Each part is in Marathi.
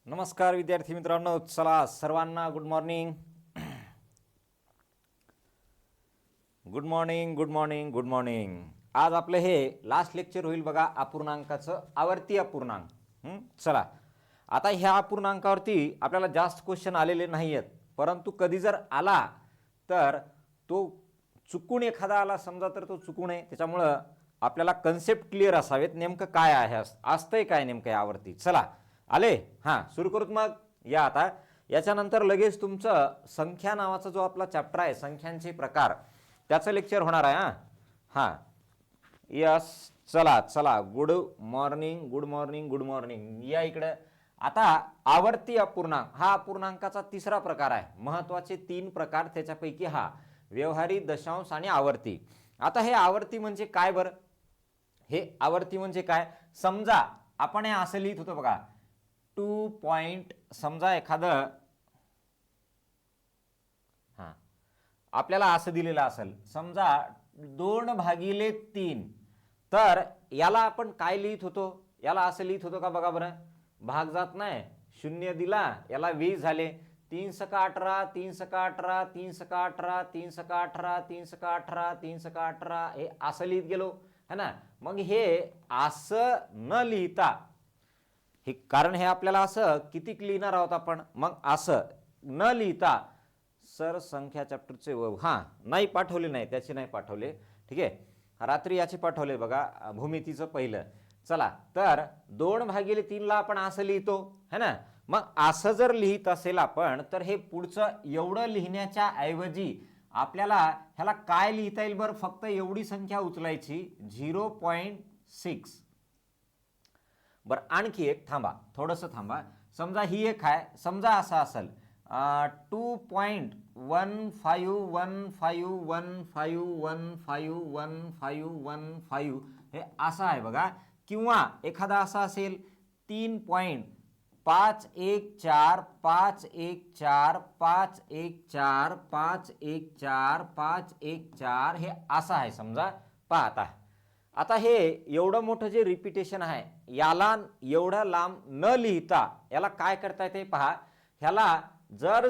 नमस्कार विद्यार्थी मित्रांनो, चला सर्वांना good morning. Good morning good morning good morning. आज आपलं हे लास्ट लेक्चर होईल बघा अपूर्णांकाचं, आवर्ती अपूर्णांक. चला आता ह्या अपूर्णांकावरती आपल्याला जास्त क्वेश्चन आलेले नाही आहेत, परंतु कधी जर आला तर तो चुकून एखादा आला समजा तर तो चुकून आहे, त्याच्यामुळं आपल्याला कन्सेप्ट क्लिअर असावेत, नेमकं काय आहे असतंय काय नेमकं यावरती. चला आले, हां सुरू करूत मग. या आता याच्यानंतर लगेच तुमचं संख्या नावाचा जो आपला चॅप्टर आहे, संख्यांचे प्रकार, त्याचं लेक्चर होणार आहे. हां यस, चला चला good morning good morning good morning. या इकडं. आता आवर्ती अपूर्णांक हा अपूर्णांकाचा तिसरा प्रकार आहे. महत्त्वाचे 3 प्रकार, त्याच्यापैकी हा व्यवहारी, दशांश आणि आवर्ती. आता हे आवर्ती म्हणजे काय बरं? हे आवर्ती म्हणजे काय? समजा आपण हे असं लिहित होतो बघा, 2 पॉइंट, समजा एखादं हां आपल्याला असं दिलेलं असेल, समजा 2/3, तर याला आपण काय लिहित होतो? याला असं लिहित होतो का बघा बरं, भाग जात नाही, 0 दिला, याला 20 झाले, 3 सका 18, 3 सका 18, 3 सका 18, 3 सका 18, 3 सका 18, 3 सका 18, हे असं लिहित गेलो है ना. मग हे असं न लिहिता, हे कारण हे आपल्याला असं किती लिहिणार आहोत आपण, मग असं न लिहिता सर संख्या चॅप्टरचे हां नाही पाठवले, नाही त्याचे नाही पाठवले, ठीक आहे, रात्री याचे पाठवले बघा, भूमितीचं पहिलं. चला तर 2/3 ला आपण असं लिहितो है ना. मग असं जर लिहित असेल आपण, तर हे पुढचं एवढं लिहिण्याच्या ऐवजी आपल्याला ह्याला काय लिहिता येईल बरं? फक्त एवढी संख्या उचलायची, 0.6. बरं आणखी एक थांबा, थोडंसं थांबा. समजा ही एक आहे, समजा असं असेल 2.151515151515 हे असं आहे बघा. किंवा एखादा असा असेल 3.514514514514514 हे असं आहे समजा. पहा आता हे एवढं मोठं जे रिपिटेशन आहे, याला एवढा लांब न लिहिता याला काय करता येते पहा. ह्याला जर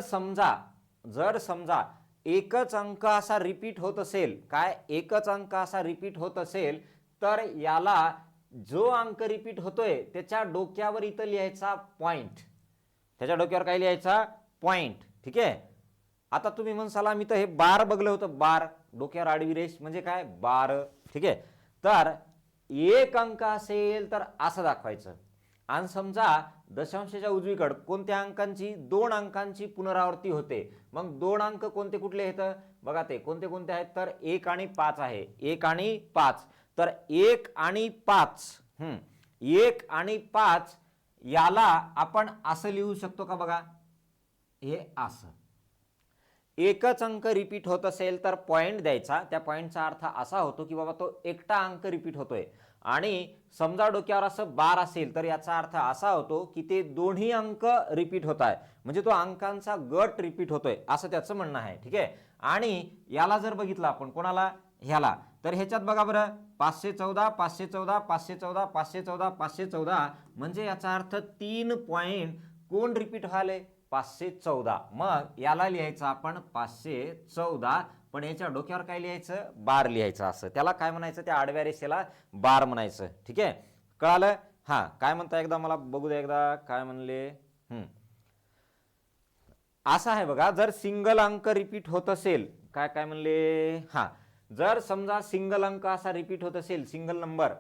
समजा एकच अंक असा रिपीट होत असेल, काय एकच अंक असा रिपीट होत असेल, तर याला जो अंक रिपीट होतोय त्याच्या डोक्यावर इथं लिहायचा पॉइंट, त्याच्या डोक्यावर काय लिहायचा? पॉइंट. ठीक आहे. आता तुम्ही म्हणसाल मी तर हे बार बघलं होतं, बार डोक्यावर आडवी रेष म्हणजे काय? बार. ठीक आहे. तर एक अंक असेल तर असं दाखवायचं. आणि समजा दशांशाच्या उजवीकडे कोणत्या अंकांची? 2 अंकांची पुनरावृत्ती होते. मग 2 अंक कोणते कुठले आहेत बघा, ते कोणते कोणते आहेत? तर 1 आणि 5 आहे. 1 आणि 5. तर 1 आणि 5, 1 आणि 5 याला आपण असं लिहू शकतो का बघा, हे असं. एकच अंक रिपीट होत असेल तर पॉइंट द्यायचा. त्या पॉइंटचा अर्थ असा होतो की बाबा तो एकटा अंक रिपीट होतोय. आणि समजा डोक्यावर असं बार असेल तर याचा अर्थ असा होतो की ते दोन्ही अंक रिपीट होत आहे, म्हणजे तो अंकांचा गट रिपीट होतोय, असं त्याचं म्हणणं आहे. ठीक आहे. आणि याला जर बघितलं आपण, कोणाला? ह्याला, तर ह्याच्यात बघा बरं, 514 514 514 514 514, म्हणजे याचा अर्थ 3 पॉइंट कोण रिपीट व्हायले? 514. मग याला लिहायचं आपण 514, पण याच्या डोक्यावर काय लिहायचं? बार लिहायचं. असं त्याला काय म्हणायचं? त्या आडव्या रेषेला बार म्हणायचं. ठीक आहे, कळालं? हां काय म्हणता एकदा मला बघू द्या, एकदा काय म्हणले. असं आहे बघा, जर सिंगल अंक रिपीट होत असेल, काय काय म्हणले, हां जर समजा सिंगल अंक असा रिपीट होत असेल, सिंगल नंबर,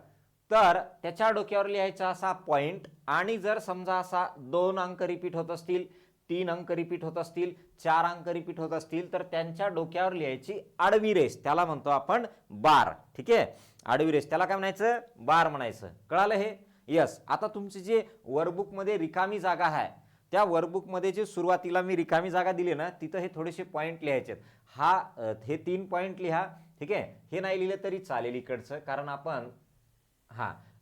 तर त्याच्या डोक्यावर लिहायचा असा पॉइंट. आणि जर समजा असा 2 अंक रिपीट होत असतील, 3 अंक रिपीट होत असतील, 4 अंक रिपीट होत असतील, तर त्यांच्या डोक्यावर लिहायची आडवी रेष, त्याला म्हणतो आपण बार. ठीक आहे, आडवी रेष, त्याला काय म्हणायचं? बार म्हणायचं. कळालं हे? यस. आता तुमची जे वर्कबुकमध्ये रिकामी जागा आहे, त्या वर्कबुकमध्ये जे सुरुवातीला मी रिकामी जागा दिली ना, तिथं हे थोडेसे पॉइंट लिहायचे. हे 3 पॉइंट लिहा. ठीक आहे, हे नाही लिहिलं तरी चालेल इकडचं, कारण आपण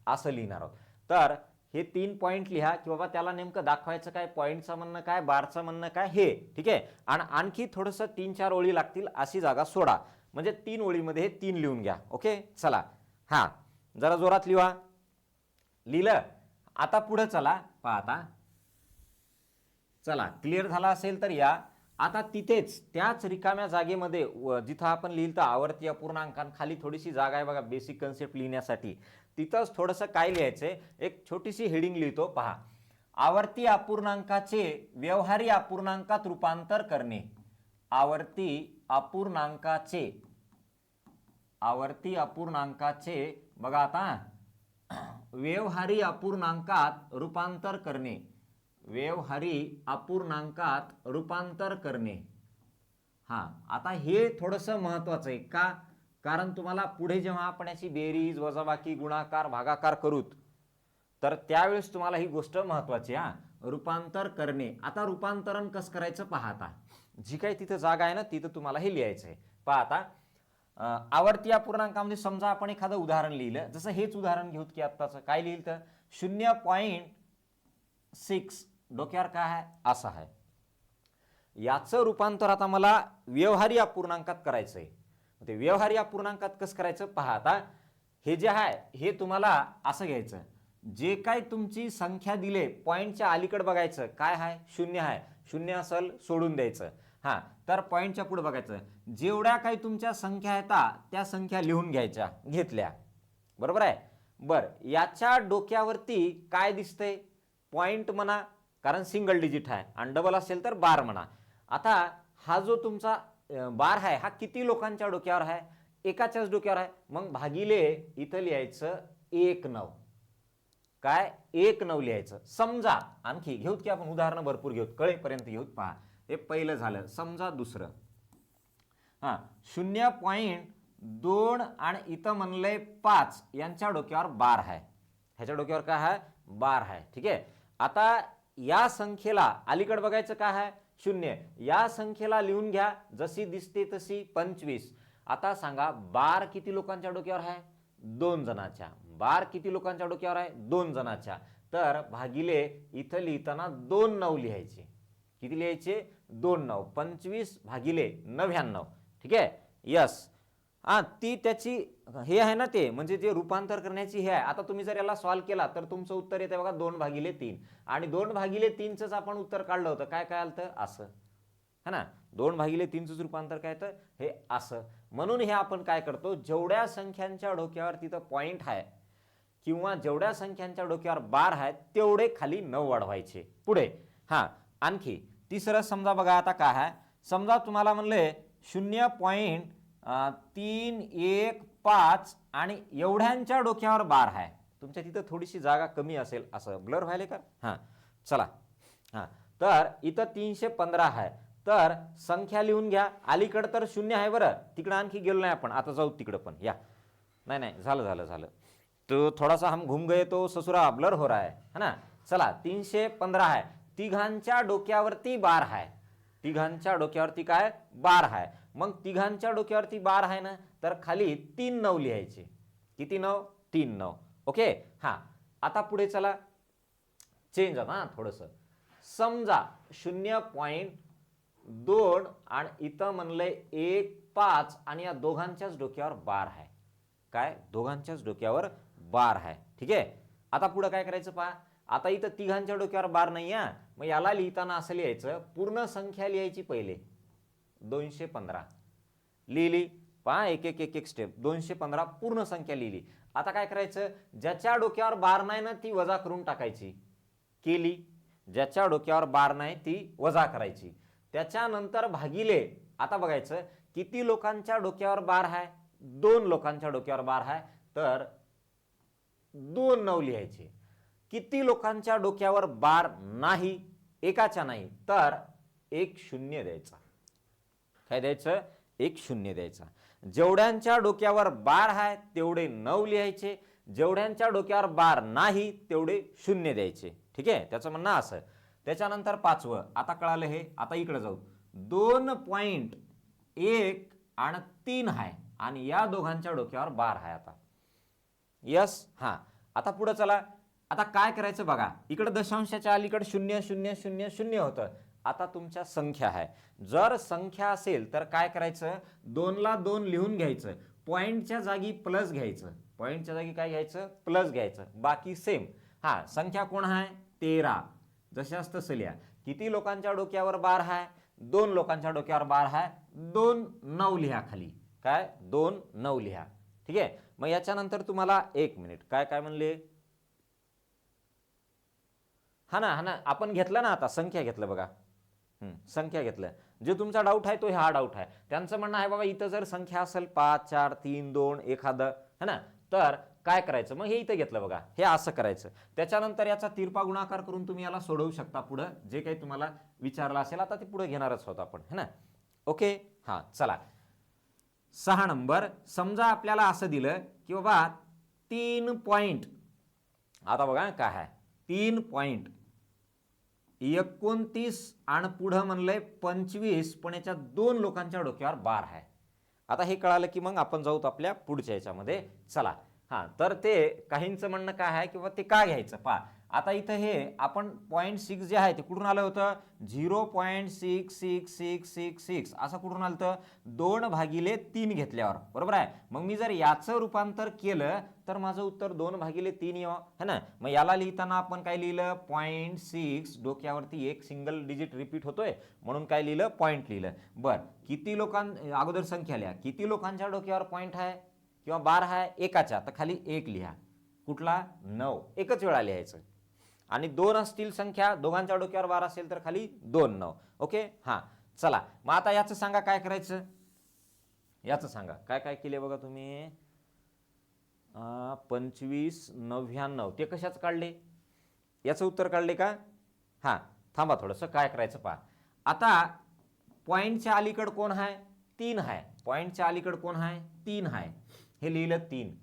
असं लिहिणार आहोत. तर हे 3 पॉइंट लिहा की बाबा त्याला नेमकं दाखवायचं काय, पॉइंटचं म्हणणं काय, बारचं म्हणणं काय, हे. ठीक आहे. आणि आणखी थोडंसं 3-4 ओळी लागतील, अशी जागा सोडा, म्हणजे 3 ओळीमध्ये हे 3 लिहून घ्या. ओके, चला. जरा जोरात लिहा. लिहिलं? आता पुढे चला. पहा आता चला क्लिअर झाला असेल तर या. आता तिथेच त्याच रिकाम्या जागेमध्ये जिथं आपण लिहिलं आवर्ती अपूर्णांकांखाली थोडीशी जागा आहे बघा बेसिक कन्सेप्ट लिहिण्यासाठी. तिथंच थोडंसं काय लिहायचंय, एक छोटीशी हेडिंग लिहितो पहा. आवर्ती अपूर्णांकाचे व्यवहारी अपूर्णांकात रूपांतर करणे. आवर्ती अपूर्णांकाचे बघा आता व्यवहारी अपूर्णांकात रूपांतर करणे. हा, आता हे थोडंसं महत्वाचं आहे का, कारण तुम्हाला पुढे जेव्हा आपण याची बेरीज वजाबाकी गुणाकार भागाकार करूत तर त्यावेळेस तुम्हाला ही गोष्ट महत्वाची. रूपांतर करणे. आता रूपांतरण कसं करायचं पहा. आता जी काही तिथं जागा आहे ना तिथं तुम्हाला हे लिहायचं आहे पहा. आता आवर्ती अपूर्णांकामध्ये समजा आपण एखादं उदाहरण लिहिलं, जसं हेच उदाहरण घेऊत की आत्ताचं काय लिहिलं तर 0.6 डोक्यावर काय आहे असं आहे. याचं रूपांतर आता मला व्यवहारी अपूर्णांकात करायचंय. ते व्यवहारी अपूर्णांकात कसं करायचं पहा. आता हे जे आहे हे तुम्हाला असं घ्यायचं, जे काय तुमची संख्या दिले पॉईंटच्या अलीकडे बघायचं काय आहे, शून्य आहे. शून्य असेल सोडून द्यायचं. हा, तर पॉईंटच्या पुढे बघायचं, जेवढ्या काही तुमच्या संख्या आहेत त्या संख्या लिहून घेतल्या. बरोबर आहे. बर, याच्या डोक्यावरती काय दिसतंय, पॉईंट म्हणा कारण सिंगल डिजिट आहे, आणि डबल असेल तर बार म्हणा. आता हा जो तुमचा बार आहे हा किती लोकांच्या डोक्यावर आहे, एकाच्याच डोक्यावर आहे. मग भागिले इथं लिहायचं 1/9. काय 1/9 लिहायचं. समजा आणखी घेऊत की आपण उदाहरणं भरपूर घेऊत, कळेपर्यंत घेऊत पहा. हे पहिलं झालं. समजा दुसरं 0.2 आणि इथं म्हणलंय 5 यांच्या डोक्यावर बार आहे. ह्याच्या डोक्यावर काय आहे, बार आहे. ठीक आहे. आता या संख्येला अलीकडे बघायचं काय आहे, 0. या संख्येला लिहून घ्या जशी दिसते तशी 25. आता सांगा बार किती लोकांच्या डोक्यावर आहे, 2 जणांच्या. बार किती लोकांच्या डोक्यावर आहे, 2 जणांच्या. तर भागिले इथं लिहिताना 2/9 लिहायचे. किती लिहायचे, 2/9. 25 भागिले 99. ठीक आहे. यस. ती त्याची हे आहे ना, ते म्हणजे जे रूपांतर करण्याची हे आहे. आता तुम्ही जर याला सॉल्व्ह केला तर तुमचं उत्तर येते बघा 2/3. आणि 2/3च आपण उत्तर काढलं होतं, काय आलं असं है ना. 2/3च रूपांतर काय तर हे असं. म्हणून हे आपण काय करतो, जेवढ्या संख्यांच्या डोक्यावर तिथं पॉइंट आहे किंवा जेवढ्या संख्यांच्या डोक्यावर बार आहेत तेवढे खाली 9 वाढवायचे पुढे. आणखी तिसरं समजा बघा. आता काय आहे, समजा तुम्हाला म्हणले 0.315 आणि एवढ्यांच्या डोक्यावर बार आहे. तुमच्या तिथं थोडीशी जागा कमी असेल, असं ब्लर व्हायले का. चला. तर इथं 315 आहे. तर संख्या लिहून घ्या. अलीकडं तर 0 आहे बरं, तिकडं आणखी गेलो नाही आपण. आता जाऊ तिकडं पण या. नाही झालं तो थोडासा हम घूम गए तो ससुरा ब्लर हो रहा है ना. चला 315 आहे. तिघांच्या डोक्यावरती बार आहे. तिघांच्या डोक्यावरती काय बार आहे. मग तिघांच्या डोक्यावरती बार आहे ना, तर खाली 3/9 लिहायचे. किती 9, 3/9. ओके. आता पुढे चला, चेंज आता थोडंसं. समजा 0.2 आणि इथं म्हणलंय 1.5 आणि या दोघांच्याच डोक्यावर बार आहे. काय, दोघांच्याच डोक्यावर बार आहे. ठीक आहे. आता पुढे काय करायचं पहा. आता इथं तिघांच्या डोक्यावर बार नाही आहे, मग याला लिहिताना असं लिहायचं, पूर्ण संख्या लिहायची पहिले. 215 लिहिली पहा, एक स्टेप. 215 पूर्ण संख्या लिहिली. आता काय करायचं, ज्याच्या डोक्यावर बार नाही ना ती वजा करून टाकायची. केली. ज्याच्या डोक्यावर बार नाही ती वजा करायची. त्याच्यानंतर भागिले. आता बघायचं किती लोकांच्या डोक्यावर बार आहे, 2 लोकांच्या डोक्यावर बार आहे. तर 2/9 लिहायचे. किती लोकांच्या डोक्यावर बार नाही, एकाच्या नाही, तर 1 0 द्यायचा. काय द्यायचं, 1 0 द्यायचा. जेवढ्यांच्या डोक्यावर बार आहे तेवढे 9 लिहायचे. जेवढ्यांच्या डोक्यावर बार नाही तेवढे 0 द्यायचे. ठीक आहे. त्याचं म्हणणं असं. त्याच्यानंतर 5वं. आता कळालं हे. आता इकडे जाऊ. 2.1 आणि 3 आहे आणि या दोघांच्या डोक्यावर बार आहे. आता यस. आता पुढे चला. आता काय करायचं बघा, इकडे दशांशाच्या अलीकडे 0 0 0 0 होतं. आता तुमच्या संख्या आहे. जर संख्या असेल तर काय करायचं, 2 ला 2 लिहून घ्यायचं. पॉइंटच्या जागी प्लस घ्यायचं. पॉइंटच्या जागी काय घ्यायचं, प्लस घ्यायचं. बाकी सेम. संख्या कोण आहे, 13. जशाच तसं लिहा. किती लोकांच्या डोक्यावर बार आहे? 2 लोकांच्या डोक्यावर बार आहे. 2 9 लिहा खाली. काय? 2 9 लिहा. ठीक आहे. मग याच्यानंतर तुम्हाला 1 मिनिट काय काय म्हणले? हा ना आपण घेतलं ना, आता संख्या घेतलं बघा. संख्या घेतलं. जे तुमचा डाऊट आहे तो हा डाऊट आहे. त्यांचं म्हणणं आहे बाबा इथं जर संख्या असेल 5 4 3 2 एखादं है ना, तर काय करायचं? मग हे इथं घेतलं बघा, हे असं करायचं. त्याच्यानंतर याचा तिरपा गुणाकार करून तुम्ही याला सोडवू शकता. पुढं जे काही तुम्हाला विचारलं असेल आता ते पुढे घेणारच होत आपण, है ना. ओके. हा चला 6 नंबर. समजा आपल्याला असं दिलं की बाबा 3 पॉइंट, आता बघा काय आहे 3 पॉइंट 29 आणि पुढं म्हणलंय 25, पण याच्या 2 लोकांच्या डोक्यावर बार आहे. आता हे कळालं की मग आपण जाऊत आपल्या पुढच्या याच्यामध्ये. चला हा, तर ते काहींचं म्हणणं काय आहे की बाबा ते काय घ्यायचं पहा. आता इथं हे आपण 0.6 जे आहे ते कुठून आलं होतं? 0.6666 असं कुठून आलं होतं? 2/3 घेतल्यावर, बरोबर आहे. मग मी जर याचं रूपांतर केलं तर माझं उत्तर 2/3 येऊ, है ना. मग याला लिहिताना आपण काय लिहिलं? 0.6, डोक्यावरती एक सिंगल डिजिट रिपीट होतोय म्हणून काय लिहिलं? पॉईंट लिहिलं. बर, किती अगोदर संख्या लिहा. किती लोकांच्या डोक्यावर पॉईंट आहे किंवा बार आहे? एकाच्या, तर खाली 1 लिहा. कुठला? 9. एकच वेळा लिहायचं. आणि 2 असतील संख्या, दोघांच्या डोक्यावर बार असेल तर खाली 2 9. ओके. हा चला मग आता याचं सांगा काय करायचं. याचं सांगा काय काय केले बघा तुम्ही. 25 99 ते कशाच काढले? याचं उत्तर काढले का? हा थांबा थोडंसं, काय करायचं पहा. आता पॉईंटच्या अलीकड कोण आहे? 3 आहे. पॉईंटच्या अलीकड कोण आहे? 3 आहे. हे लिहिलं 3.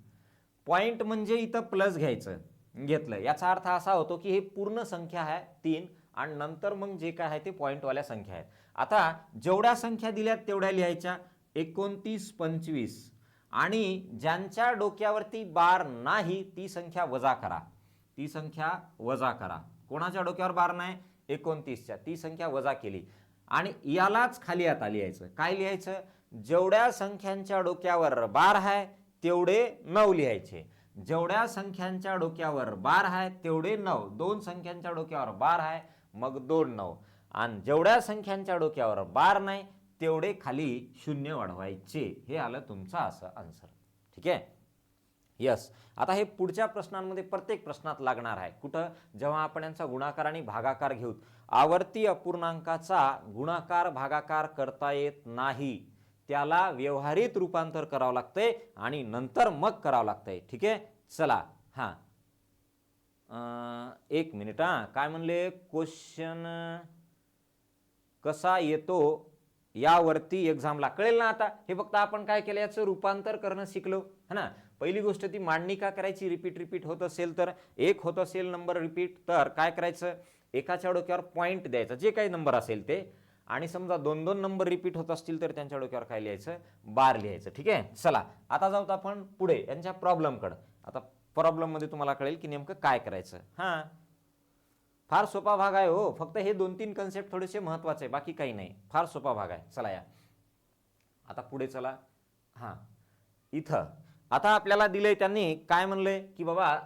पॉईंट म्हणजे इथं प्लस घ्यायचं, घेतलं. याचा अर्थ असा होतो की हे पूर्ण संख्या आहे 3 आणि नंतर मग जे काय आहे ते पॉईंटवाल्या संख्या आहेत. आता जेवढ्या संख्या दिल्यात तेवढ्या लिहायच्या. 29 25 आणि ज्यांच्या डोक्यावरती बार नाही ती संख्या वजा करा. ती संख्या वजा करा. कोणाच्या डोक्यावर बार नाही? 29च्या. ती संख्या वजा केली आणि यालाच खाली आता लिहायचं. काय लिहायचं? जेवढ्या संख्यांच्या डोक्यावर बार आहे तेवढे 9 लिहायचे. जेवढ्या संख्यांच्या डोक्यावर बार आहे तेवढे 9. 2 संख्यांच्या डोक्यावर बार आहे मग 2 9. आणि जेवढ्या संख्यांच्या डोक्यावर बार नाही तेवढे खाली 0 वाढवायचे. हे आलं तुमचं असं आन्सर. ठीक आहे. यस. आता हे पुढच्या प्रश्नांमध्ये प्रत्येक प्रश्नात लागणार आहे. कुठं? जेव्हा आपण यांचा गुणाकार आणि भागाकार घेऊ. आवर्ती अपूर्णांकाचा गुणाकार भागाकार करता येत नाही, त्याला व्यवहारित रूपांतर करावं लागतंय आणि नंतर मग करावं लागतंय. ठीक आहे. चला हा 1 मिनिट. हा काय म्हणले? क्वेश्चन कसा येतो यावरती एक्झामला कळेल ना. आता हे फक्त आपण काय केलं, याचं रूपांतर करणं शिकलो, है ना. पहिली गोष्ट ती मांडणी का करायची? रिपीट होत असेल तर, एक होत असेल नंबर रिपीट तर काय करायचं? एकाच्या डोक्यावर पॉईंट द्यायचा, जे काही नंबर असेल ते. आणि समजा 2 नंबर रिपीट होत असतील तर त्यांच्या डोक्यावर काय लिहायचं? बार लिहायचं. ठीक आहे. चला आता जाऊत आपण पुढे यांच्या प्रॉब्लेमकडे. आता प्रॉब्लेम मध्ये तुम्हाला कळेल की नेमकं काय करायचं. हा फार सोपा भाग आहे हो. फक्त हे 2-3 कन्सेप्ट थोडेसे महत्वाचे आहे, बाकी काही नाही. फार सोपा भाग आहे. चला या आता पुढे चला. हा इथं आता आपल्याला दिलंय, त्यांनी काय म्हणलंय की बाबा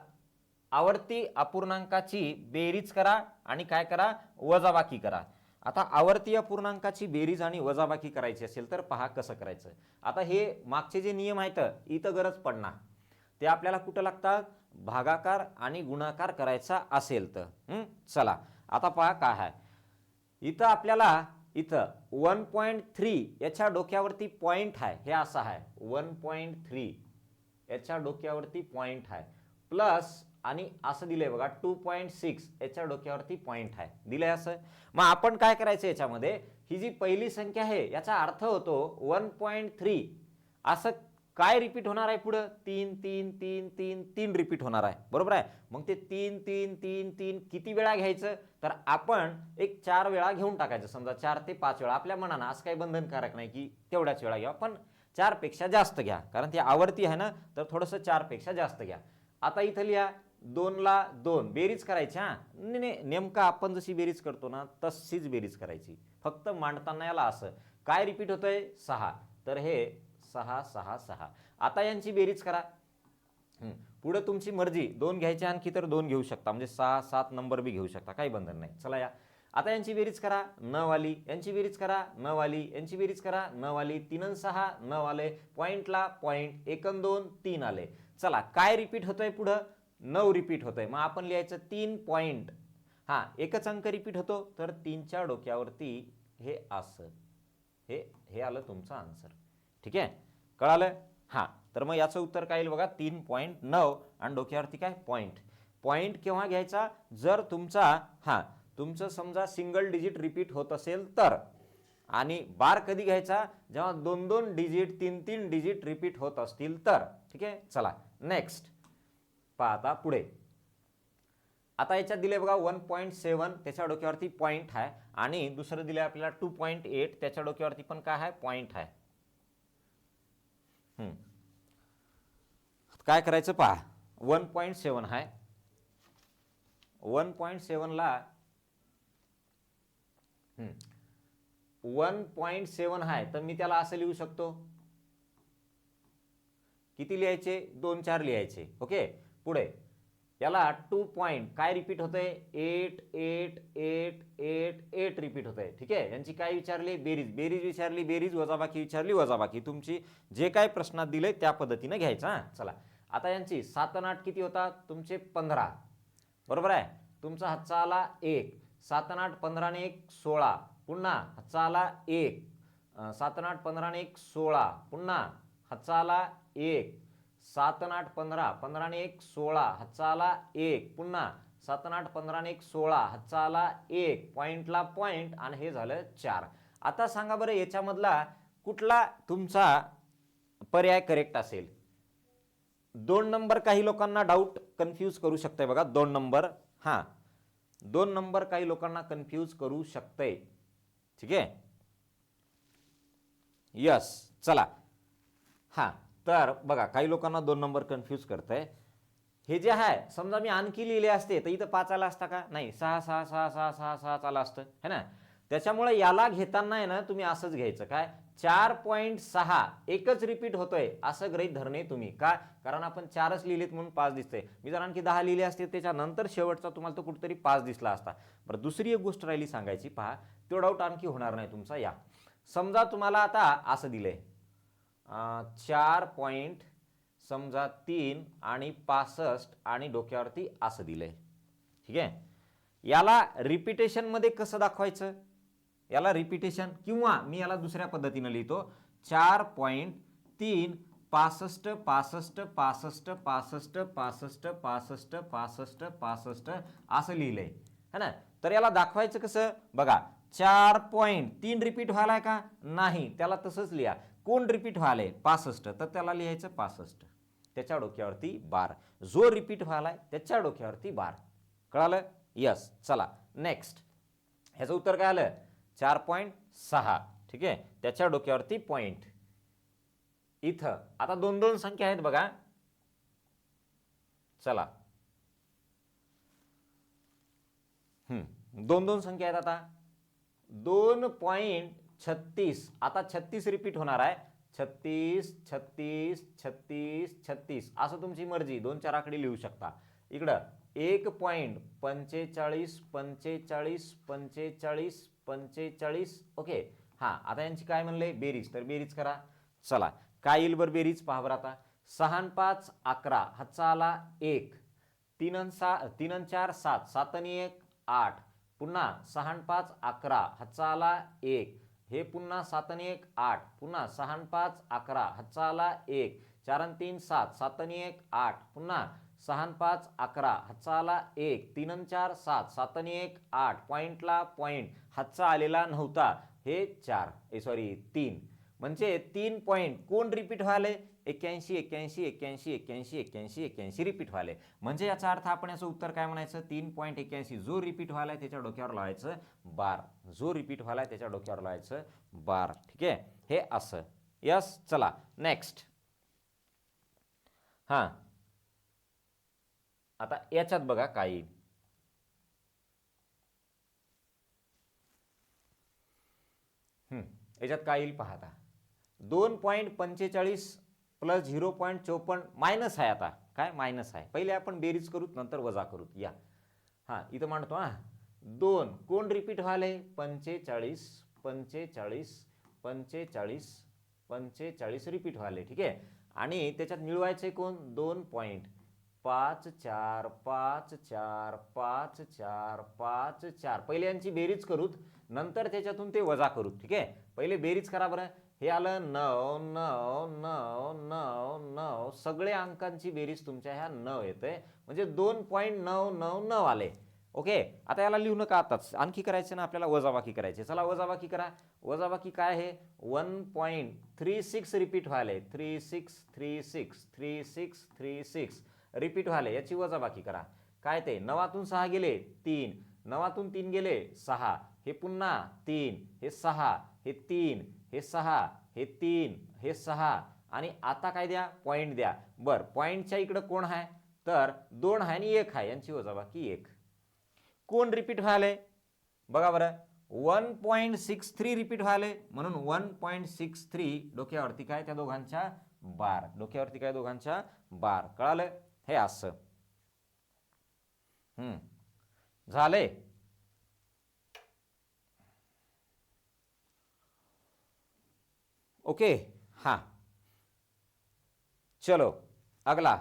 आवर्ती अपूर्णांकाची बेरीज करा आणि काय करा? वजाबाकी करा. आता आवर्ती अपूर्णांकाची बेरीज आणि वजाबाकी करायची असेल तर पहा कसं करायचं. आता हे मागचे जे नियम आहेत इथं गरज पडणार, ते आपल्याला कुठं लागतात? भागाकार आणि गुणाकार करायचा असेल तर. चला आता पहा काय आहे इथं. आपल्याला इथं 1.3 याच्या डोक्यावरती पॉइंट आहे. हे असं आहे 1.3 याच्या डोक्यावरती पॉइंट आहे प्लस आणि असं दिलंय बघा 2.6 याच्या डोक्यावरती पॉइंट आहे, दिलंय असं. मग आपण काय करायचं याच्यामध्ये? ही जी पहिली संख्या आहे याचा अर्थ होतो 1.3 असं काय रिपीट होणार आहे पुढं? 3 3 3 3 3 रिपीट होणार आहे, बरोबर आहे. मग ते 3 3 3 3 किती वेळा घ्यायचं? तर आपण एक 4 वेळा घेऊन टाकायचं. समजा 4 ते 5 वेळा आपल्या मनानं, असं काही बंधनकारक नाही की तेवढ्याच वेळा घ्या, पण 4 पेक्षा जास्त घ्या, कारण ती आवर्ती आहे ना, तर थोडंसं 4 पेक्षा जास्त घ्या. आता इथं लिहा 2 ला 2 बेरीज करायची. हा नेमकं आपण जशी बेरीज करतो ना तशीच बेरीज करायची, फक्त मांडताना याला असं काय रिपीट होतंय? 6. तर हे 6 6 6. आता यांची बेरीज करा. पुढे तुमची मर्जी, 2 घ्यायचे आणखी तर 2 घेऊ शकता, म्हणजे 6 7 नंबर बी घेऊ शकता, काही बंधन नाही. चला या आता यांची बेरीज करा, न वाली, यांची बेरीज करा, न वाली, यांची बेरीज करा, न वाली, 3 आणि 6 न वाले, पॉईंटला पॉईंट, 1 आणि 2 3 आले. चला काय रिपीट होतंय पुढं, 9 रिपीट होतंय. मग आपण लिहायचं 3 पॉईंट, हा एकच अंक रिपीट होतो तर 3च्या डोक्यावरती हे असं, हे आलं तुमचं आन्सर. ठीक आहे, कळालं? हा, तर मग याचं उत्तर काय येईल बघा, 3.9 आणि डोक्यावरती काय पॉईंट. पॉईंट केव्हा घ्यायचा, जर तुमचं समजा सिंगल डिजिट रिपीट होत असेल तर. आणि बार कधी घ्यायचा, जेव्हा 2-2 डिजिट 3-3 डिजिट रिपीट होत असतील तर. ठीक आहे, चला नेक्स्ट पहा आता पुढे. आता याच्यात दिले बघा 1.7, त्याच्या डोक्यावरती पॉईंट आहे. आणि दुसरं दिले आपल्याला 2.8, त्याच्या डोक्यावरती पण काय आहे, पॉईंट आहे. काय करायचं पहा, 1.7 आहे, 1.7 ला 1.7 आहे तर मी त्याला असं लिहू शकतो, किती लिहायचे, 2-4 लिहायचे. ओके, पुढे याला 2 पॉईंट काय रिपीट होतंय, 8 8 8 8 8 रिपीट होतंय. ठीक आहे, यांची काय विचारली, बेरीज विचारली, बेरीज, वजाबाकी विचारली, वजाबाकी. तुमची जे काय प्रश्नात दिले त्या पद्धतीने घ्यायचा. चला आता यांची 7 आणि 8 किती होतात तुमचे, 15, बरोबर आहे. तुमचा हातचा आला 1, 7 आणि 8 15 आणि 1 16, पुन्हा हातचा आला 1, 7 आणि 8 15 आणि 1 16, पुन्हा हातचा आला 1, 7 आणि 8 15, 15 आणि 1 16, हातचा आला 1, पुन्हा 7 आणि 8 15 आणि 1 16, हातचा आला 1, पॉईंटला पॉईंट, आणि हे झालं 4. आता सांगा बरं याच्यामधला कुठला तुमचा पर्याय करेक्ट असेल. 2 नंबर काही लोकांना डाऊट कन्फ्यूज करू शकते बघा, 2 नंबर, हा 2 नंबर काही लोकांना कन्फ्यूज करू शकते. ठीक आहे, यस, चला. हा, तर बघा काही लोकांना 2 नंबर कन्फ्यूज करतंय. हे जे आहे समजा मी आणखी लिहिले असते तर इथं 5 आला असता का, नाही, 6 6 6 6 6 6 आला असतं है ना. त्याच्यामुळे याला घेताना आहे ना तुम्ही असंच घ्यायचं, काय 4.6 एकच रिपीट होतोय असं गृहीत धरणे तुम्ही. का, कारण आपण 4च लिहिलेत म्हणून 5 दिसतंय. मी जर आणखी 10 लिहिले असते त्याच्यानंतर शेवटचा तुम्हाला तो कुठेतरी 5 दिसला असता. बरं, दुसरी एक गोष्ट राहिली सांगायची, पहा तो डाऊट आणखी होणार नाही तुमचा. या समजा तुम्हाला आता असं दिलंय 4 पॉईंट समजा 3 आणि 65 आणि डोक्यावरती असं दिलंय. ठीक आहे, याला रिपिटेशन मध्ये कसं दाखवायचं, याला रिपिटेशन, किंवा मी याला दुसऱ्या पद्धतीने लिहितो, 4.3 65 65 65 65 65 65 65 65 असं लिहिलंय है ना. तर याला दाखवायचं कसं बघा, 4.3 रिपीट व्हायलाय का, नाही, त्याला तसंच लिहा. कोण रिपीट व्हायलंय, 65, तर त्याला लिहायचं 65, त्याच्या डोक्यावरती बार. जो रिपीट व्हायलाय त्याच्या डोक्यावरती बार. कळालं? यस, चला नेक्स्ट. ह्याचं उत्तर काय आलं, 4.6. ठीक आहे, त्याच्या डोक्यावरती पॉइंट. इथं आता 2-2 संख्या आहेत बघा. चला 2-2 संख्या आहेत. आता 2.36, आता 36 रिपीट होणार आहे. 36 36 36 36 असं तुमची मर्जी, 2-4 आकडे लिहू शकता. इकडं 1.45 45 45 45. ओके, हा, आता यांची काय म्हणले, बेरीज, तर बेरीज करा. चला काय येईल बरं बेरीज, पहा बरं आता. 6 आणि 5 11, हातचा आला 1, 3 आणि 4 7, 7 आणि 1 8, पुन्हा 6 आणि 5 11, हातचा आला 1, हे पुन्हा 7 आणि 1 8, पुन्हा 6 आणि 5 11, हातचा आला 1, 4 आणि 3 7, 7 आणि 1 8, पुन्हा 6 आणि 5 11, हातचा आला 1, 3 आणि 4 7, 7 आणि 1 8, पॉईंटला पॉईंट, हातचा आलेला नव्हता, हे 3. म्हणजे 3 पॉईंट कोण रिपीट व्हायले, 81 81 81 81 81 81 रिपीट व्हायले. म्हणजे याचा अर्थ आपण याचं उत्तर काय म्हणायचं, 3.81. जो रिपीट व्हायलाय त्याच्या डोक्यावर लावायचं बार, जो रिपीट व्हायलाय त्याच्या डोक्यावर लावायचं बार. ठीक आहे, हे असं. यस, चला नेक्स्ट. हा, आता याच्यात बघा काय येईल. याच्यात काय येईल पहा. आता 2.45 प्लस 0.54 मायनस आहे. आता काय मायनस आहे, पहिले आपण बेरीज करूत नंतर वजा करूत. या, हा इथं मांडतो. हा, 2 कोण रिपीट व्हायले 45 45 45 45 रिपीट व्हायले. ठीक आहे. आणि त्याच्यात मिळवायचे कोण 2 पॉईंट 5 4 5 4 5 4 5 4. पहिले यांची बेरीज करूत, नंतर त्याच्यातून ते वजा करूत. ठीक आहे. पहिले बेरीज करा बरं. हे आलं 9 9 9 9 9. सगळे अंकांची बेरीज तुमच्या ह्या 9 येते, म्हणजे 2.999 आले. ओके. आता याला लिहू नका आताच, आणखी करायचं ना आपल्याला, वजाबाकी करायची. चला वजाबाकी करा. वजाबाकी काय आहे 1.36 रिपीट व्हायले. 36 36 36 36 रिपीट व्हायले. याची वजाबाकी करा. काय ते 9तून 6 गेले 3, 9तून 3 गेले 6, हे पुन्हा 3, हे 6, हे 3, हे 6, हे 3, हे 6. आणि आता काय द्या पॉईंट द्या. बर पॉईंटच्या इकडं कोण आहे तर 2 आहे आणि 1 आहे, यांची वजाबाकी 1. कोण रिपीट व्हायले बघा बरं 1.63 रिपीट व्हायले, म्हणून 1.63 डोक्यावरती काय त्या दोघांच्या बार. डोक्यावरती काय दोघांच्या बार. कळालं. हे असं झाले. ओके. हा चलो अगला.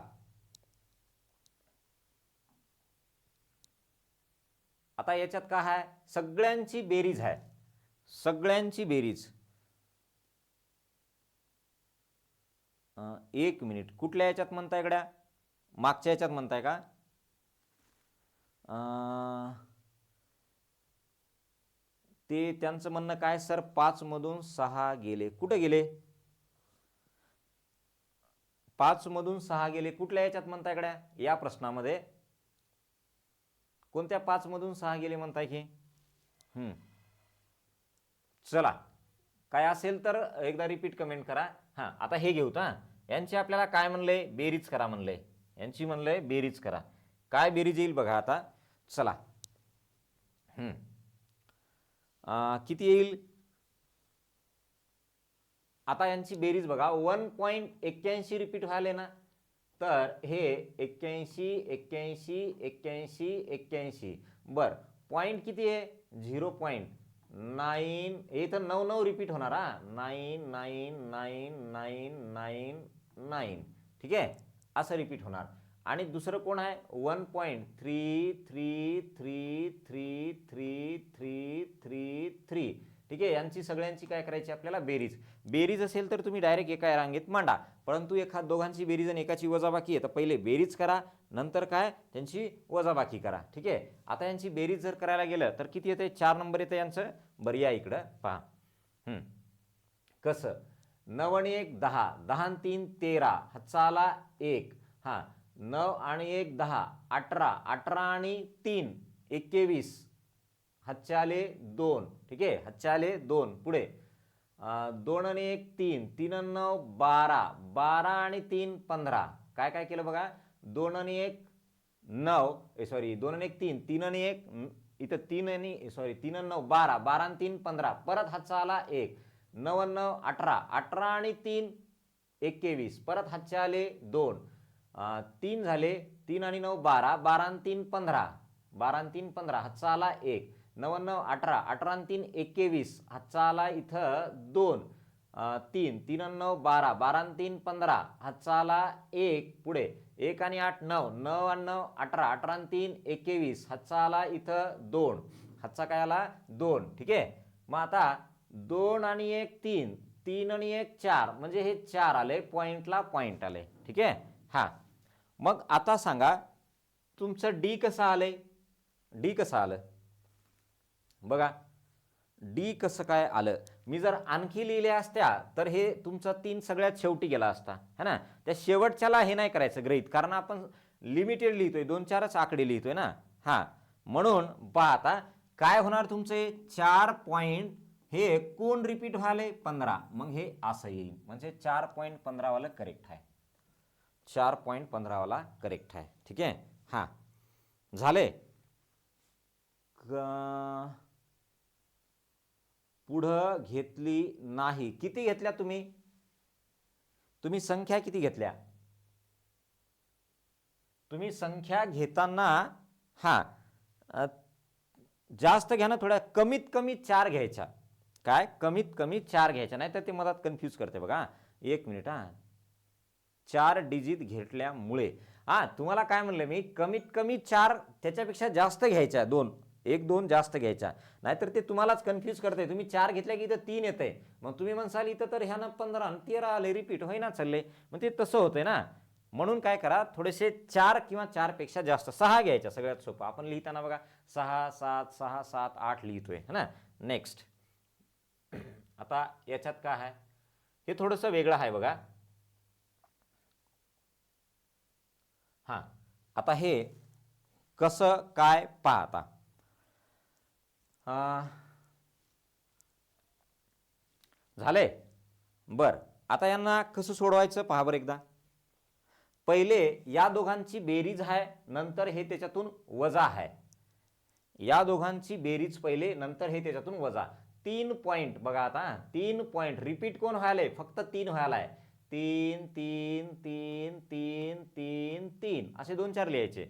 आता याच्यात काय आहे सगळ्यांची बेरीज आहे. सगळ्यांची बेरीज. 1 मिनिट, कुठल्या याच्यात म्हणताय गड्या, मागच्या याच्यात म्हणताय का? ते त्यांचं म्हणणं काय सर 5 मधून 6 गेले. कुठे गेले 5 मधून 6 गेले, कुठल्या याच्यात म्हणताय गड्या या प्रश्नामध्ये? कोणत्या 5 मधून 6 गेले म्हणताय की? चला काय असेल तर एकदा रिपीट कमेंट करा. हां आता हे घेऊ. यांची आपल्याला काय म्हणले बेरीज करा म्हणले. यांची म्हणले बेरीज करा. काय बेरीज येईल बघा आता. चला किती येईल आता यांची बेरीज बघा. 1.81 रिपीट व्हायले ना, तर हे 81 81 81 81. बर पॉईंट किती आहे 0.9. हे तर 9 9 रिपीट होणार. 9 9 9 9 9 9. ठीक आहे असं रिपीट होणार. आणि दुसरं कोण आहे 1.33333333. ठीक आहे. यांची सगळ्यांची काय करायची आपल्याला बेरीज. बेरीज असेल तर तुम्ही डायरेक्ट एका रांगेत मांडा, परंतु एखाद दोघांची बेरीज आणि एकाची वजाबाकी आहे, तर पहिले बेरीज करा, नंतर काय त्यांची वजाबाकी करा. ठीक आहे. आता यांची बेरीज जर करायला गेलं तर किती येते 4 नंबर येतं यांचं. बरं या इकडं पहा कसं. 9 आणि 1 10, 10 आणि 3 13, हातचा आला 1. 9 आणि 1 10, 18, 18 आणि 3 21, हातचे आले 2. ठीक आहे हातचे आले 2. पुढे 2 आणि 1 3, 3 आणि 9 12, 12 आणि 3 15. काय काय केलं बघा 2 आणि 1 9 सॉरी 2 आणि 1 3, 3 आणि 1 इथं 3 आणि 3 आणि 9 12, 12 आणि 3 15. परत हातचा आला 1. 9 आणि 9 18, 18 आणि 3 21. परत हातचे आले 2. 3 झाले 3 आणि 9 12, 12 आणि 3 15, 12 आणि 3 15. हातचा आला 1. 9 आणि 9 18, 18 आणि 3 21. हातचा आला इथं 2. 3, 3 आणि 9 12, 12 आणि 3 15. हातचा आला 1. पुढे 1 आणि 8 9, 9 आणि 9 18, 18 आणि 3 21. हातचा आला इथं 2. हातचा काय आला 2. ठीक आहे. मग आता 2 आणि 1 3, 3 आणि 1 4, म्हणजे हे 4 आले पॉइंटला पॉइंट आले. ठीक आहे. मग आता सांगा तुमचं डी कसं आलंय. डी कसं आलं बघा. डी कसं काय आलं. मी जर आणखी लिहिल्या असत्या तर हे तुमचा 3 सगळ्यात शेवटी गेला असता है ना. त्या शेवटच्याला हे नाही करायचं गृहीत, कारण आपण लिमिटेड लिहितोय 2-4च आकडे लिहितोय ना. म्हणून पहा आता काय होणार तुमचे 4 पॉईंट हे कोण रिपीट व्हायले 15. मग हे असं येईल, म्हणजे 4.15 वाला करेक्ट आहे. 4.15 वाला करेक्ट आहे. ठीक आहे. झाले. पुढं घेतली नाही. किती घेतल्या तुम्ही संख्या किती घेतल्या. तुम्ही संख्या घेताना जास्त घ्या ना, थोड्या कमीत कमी 4 घ्यायच्या. काय कमीत कमी 4 घ्यायच्या, नाही तर ते मधात कन्फ्यूज करते बघा. 1 मिनिट हा. 4 डिजिट घेतल्यामुळे तुम्हाला काय म्हणलं मी, कमीत कमी 4, त्याच्यापेक्षा जास्त घ्यायच्या, 2, 1 2 जास्त घ्यायच्या, नाहीतर ते तुम्हालाच कन्फ्यूज करते. तुम्ही 4 घेतल्या की इथं 3 येते, मग तुम्ही म्हणसाल इथं तर ह्यानं 15 आणि 13 आले, रिपीट होईना चालले, मग ते तसं होतंय ना. म्हणून काय करा, थोडेसे 4 किंवा 4 पेक्षा जास्त 6 घ्यायच्या, सगळ्यात सोपं. आपण लिहिताना बघा 6 7 6 7 8 लिहितोय है ना. नेक्स्ट, आता याच्यात काय आहे, हे थोडंसं वेगळं आहे बघा. हां, आता हे कसं काय पाहता. झाले बर. आता यांना कसं सोडवायचं पहा बरं एकदा. पहिले या दोघांची बेरीज आहे, नंतर हे त्याच्यातून वजा आहे. या दोघांची बेरीज पहिले, नंतर हे त्याच्यातून वजा. 3 पॉइंट बघा. आता 3 पॉइंट रिपीट कोण व्हायलाय, फक्त 3 व्हायलाय. 3 3 3 3 3 3 असे 2 4 लिहायचे.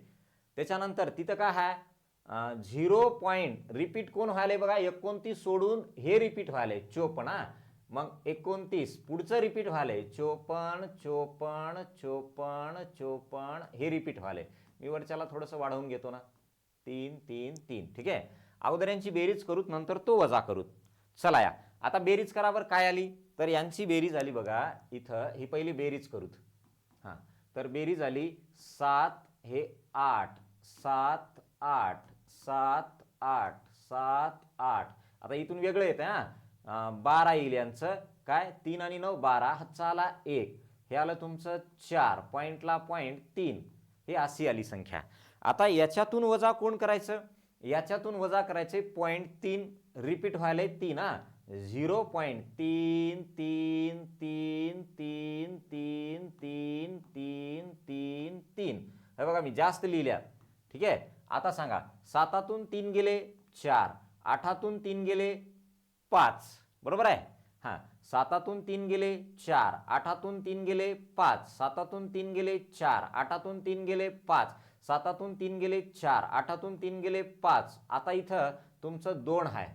त्याच्यानंतर तिथं काय आहे, 0 पॉइंट रिपीट कोण व्हायलाय बघा. 29 सोडून हे रिपीट व्हायलाय 54. मग 29 पुढचं रिपीट व्हायलंय 54 54 54 54, हे रिपीट व्हायलंय. मी वरच्याला थोडंसं वाढवून घेतो ना, 3 3 3. ठीक आहे, अगोदर यांची बेरीज करूत, नंतर तो वजा करूत. चला या आता बेरीज करा बरं. काय आली, तर यांची बेरीज आली बघा इथं. ही पहिली बेरीज करूत. हां, तर बेरीज आली 7 हे 8 7 8 7 8 7 8. आता इथून वेगळं येतं हा. 12 येईल यांचं. काय 3 आणि 9 12, हातचा आला 1, हे आलं तुमचं 4, पॉईंटला पॉईंट 3, हे अशी आली संख्या. आता याच्यातून वजा कोण करायचं, याच्यातून वजा करायचे 0.3 रिपीट व्हायला 3. 0.3 3 3 3 3 3 3 3 3. हे बघा मी जास्त लिहिल्या. ठीक आहे, आता सांगा 7तून 3 गेले 4, 8तून 3 गेले 5, बरोबर आहे. हां, 7तून 3 गेले 4, 8तून 3 गेले 5, 7तून 3 गेले 4, 8तून 3 गेले 5, 7तून 3 गेले 4, 8तून 3 गेले 5. आता इथं तुमचं 2 आहे,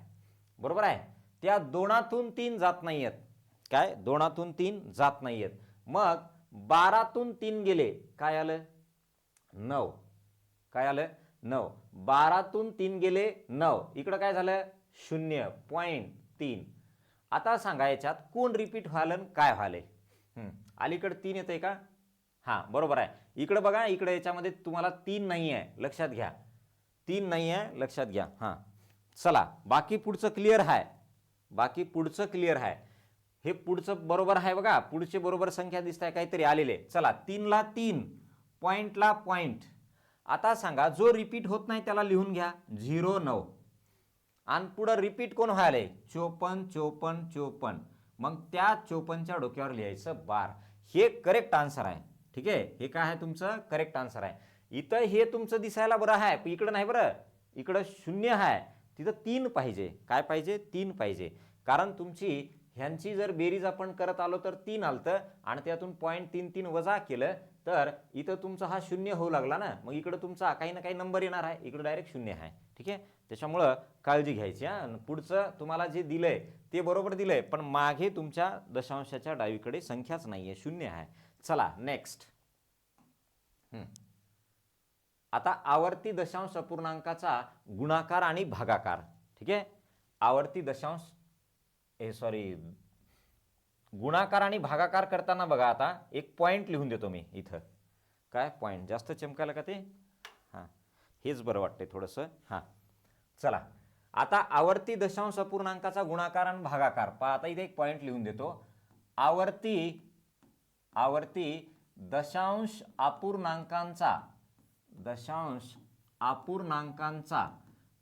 बरोबर आहे. त्या 2तून 3 जात नाहीयेत. काय 2तून 3 जात नाहीयेत. मग 12तून 3 गेले, काय आलं 9. काय आलं 9. 12तून 3 गेले 9, इकडं काय झालं 0.3. आता सांगा याच्यात कोण रिपीट व्हायलं, काय व्हायलंय. अलीकडे 3 येतंय का. हां, बरोबर आहे. इकडे बघा, इकडे याच्यामध्ये तुम्हाला 3 नाही आहे, लक्षात घ्या. 3 नाही आहे, लक्षात घ्या. हां, चला बाकी पुढचं क्लिअर आहे. बाकी पुढचं क्लिअर आहे. हे पुढचं बरोबर आहे बघा. पुढचे बरोबर संख्या दिसत आहे, काहीतरी आलेले. चला 3 ला 3, पॉइंटला पॉइंट. आता सांगा जो रिपीट होत नाही त्याला लिहून घ्या 0 9, आणि पुढं रिपीट कोण व्हायलंय 54 54 54. मग त्या 54च्या डोक्यावर लिहायचं 12. हे करेक्ट आन्सर आहे. ठीक आहे, हे काय आहे तुमचं करेक्ट आन्सर आहे. इथं हे तुमचं दिसायला बरं आहे, पण इकडं नाही बरं. इकडं 0 आहे, तिथं 3 पाहिजे. काय पाहिजे 3 पाहिजे. कारण तुमची ह्यांची जर बेरीज आपण करत आलो तर 3 आलतं, आणि त्यातून 0.33 वजा केलं तर इथं तुमचा हा 0 होऊ लागला ना. मग इकडं तुमचा काही ना काही नंबर येणार आहे, इकडं डायरेक्ट 0 आहे. ठीक आहे, त्याच्यामुळं काळजी घ्यायची. पुढचं तुम्हाला जे दिलंय ते बरोबर दिलंय, पण मागे तुमच्या दशांशाच्या डावीकडे संख्याच नाहीये, 0 आहे. चला नेक्स्ट. आता आवर्ती दशांश अपूर्णांकाचा गुणाकार आणि भागाकार. ठीक आहे, आवर्ती दशांश गुणाकार आणि भागाकार करताना बघा, आता एक पॉइंट लिहून देतो मी इथं. काय पॉइंट जास्त चमकायला का ते. हां, हेच बरं वाटतंय थोडंसं. हां, चला आता आवर्ती दशांश अपूर्णांकाचा गुणाकार आणि भागाकार पहा. आता इथे एक पॉइंट लिहून देतो. आवर्ती दशांश अपूर्णांकांचा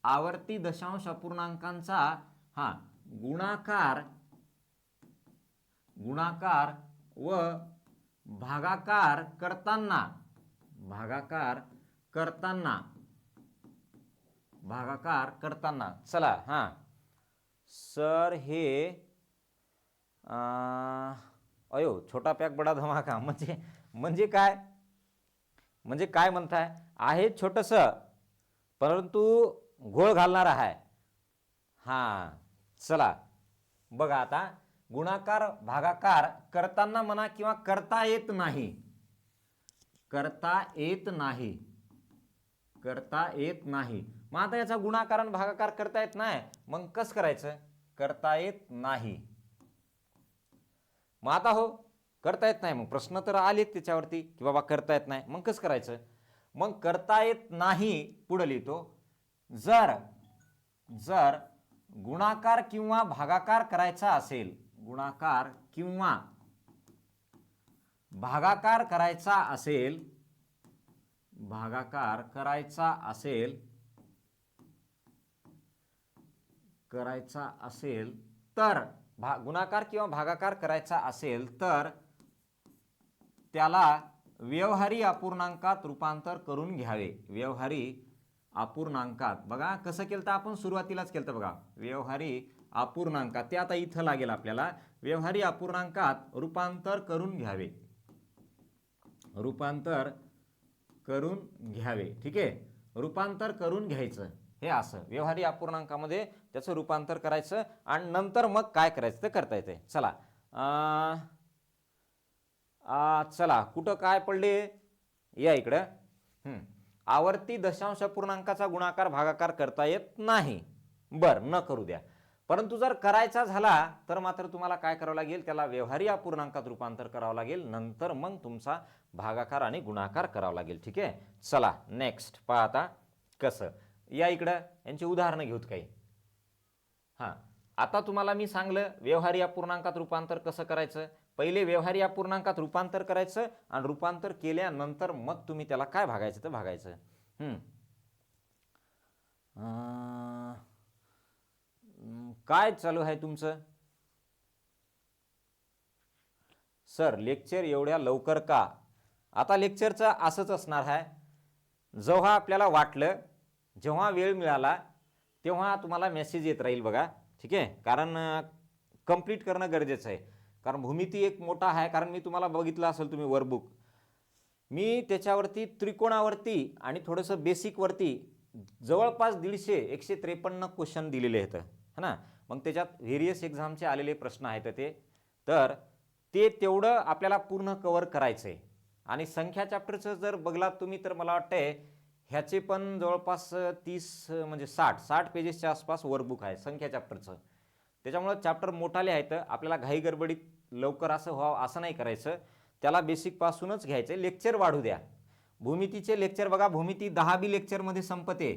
आवर्ती दशांश अपूर्णांकांचा गुणाकार व भागाकार करताना चला. हां सर हे अयो छोटा पॅक बडा धमाका म्हणजे काय म्हणताय. आहे छोटंसं, परंतु घोळ घालणारा आहे. हां चला बघा आता, गुणाकार भागाकार करताना म्हणा किंवा करता येत नाही, करता येत नाही, करता येत नाही. मग आता याचा गुणाकार आणि भागाकार करता येत नाही, मग कसं करायचं? करता येत नाही. मग आता हो करता येत नाही, मग प्रश्न तर आलेत त्याच्यावरती की बाबा करता येत नाही, मग कसं करायचं? मग करता येत नाही पुढे लिहितो, जर जर गुणाकार किंवा भागाकार करायचा असेल, गुणाकार किंवा भागाकार करायचा असेल, भागाकार करायचा असेल, करायचा असेल तर गुणाकार किंवा भागाकार करायचा असेल तर त्याला व्यवहारी अपूर्णांकात रूपांतर करून घ्यावे. व्यवहारी अपूर्णांकात, बघा कसं केलं तर आपण सुरुवातीलाच केलं बघा, व्यवहारी अपूर्णांकात, ते आता इथं लागेल आपल्याला, व्यवहारी अपूर्णांकात रूपांतर करून घ्यावे, रूपांतर करून घ्यावे. ठीक आहे, रूपांतर करून घ्यायचं, हे असं व्यवहारी अपूर्णांकामध्ये त्याचं रूपांतर करायचं आणि नंतर मग काय करायचं ते करता येते. चला चला कुठं काय पडले, या इकडं. आवर्ती दशांश अपूर्णांकाचा गुणाकार भागाकार करता येत नाही, बर न करू द्या. परंतु जर करायचा झाला तर मात्र तुम्हाला काय करावं लागेल, त्याला व्यवहारी अपूर्णांकात रूपांतर करावं लागेल, नंतर मग तुमचा भागाकार आणि गुणाकार करावा लागेल. ठीक आहे, चला नेक्स्ट पहा आता कसं. या इकडं यांची उदाहरणं घेऊत काही. हां आता तुम्हाला मी सांगलं व्यवहारी अपूर्णांकात रूपांतर कसं करायचं. पहिले व्यवहारी अपूर्णांकात रूपांतर करायचं आणि रूपांतर केल्यानंतर मग तुम्ही त्याला काय भागायचं तर भागायचं. काय चालू आहे तुमचं सर? लेक्चर एवढ्या लवकर का? आता लेक्चरचं असंच असणार आहे, जेव्हा आपल्याला वाटलं, जेव्हा वेळ मिळाला तेव्हा तुम्हाला मेसेज येत राहील बघा. ठीक आहे, कारण कंप्लीट करणं गरजेचं आहे, कारण भूमिती एक मोठा आहे. कारण मी तुम्हाला बघितलं असेल तुम्ही वर्कबुक, मी त्याच्यावरती त्रिकोणावरती आणि थोडंसं बेसिकवरती जवळपास 153 क्वेश्चन दिलेले आहेत, है ना. मग त्याच्यात व्हेरियस एक्झामचे आलेले प्रश्न आहेत तर ते तेवढं आपल्याला पूर्ण कव्हर करायचं आहे. आणि संख्या चॅप्टरचं जर बघलात तुम्ही तर मला वाटतंय ह्याचे पण जवळपास 30 म्हणजे 60 पेजेसच्या आसपास वर्कबुक आहे संख्या चॅप्टरचं. त्याच्यामुळं चॅप्टर मोठाले आहेत, आपल्याला घाई गडबडीत लवकर असं व्हावं असं नाही करायचं, त्याला बेसिकपासूनच घ्यायचं. लेक्चर वाढू द्या. भूमितीचे लेक्चर बघा, भूमिती 10 लेक्चरमध्ये संपते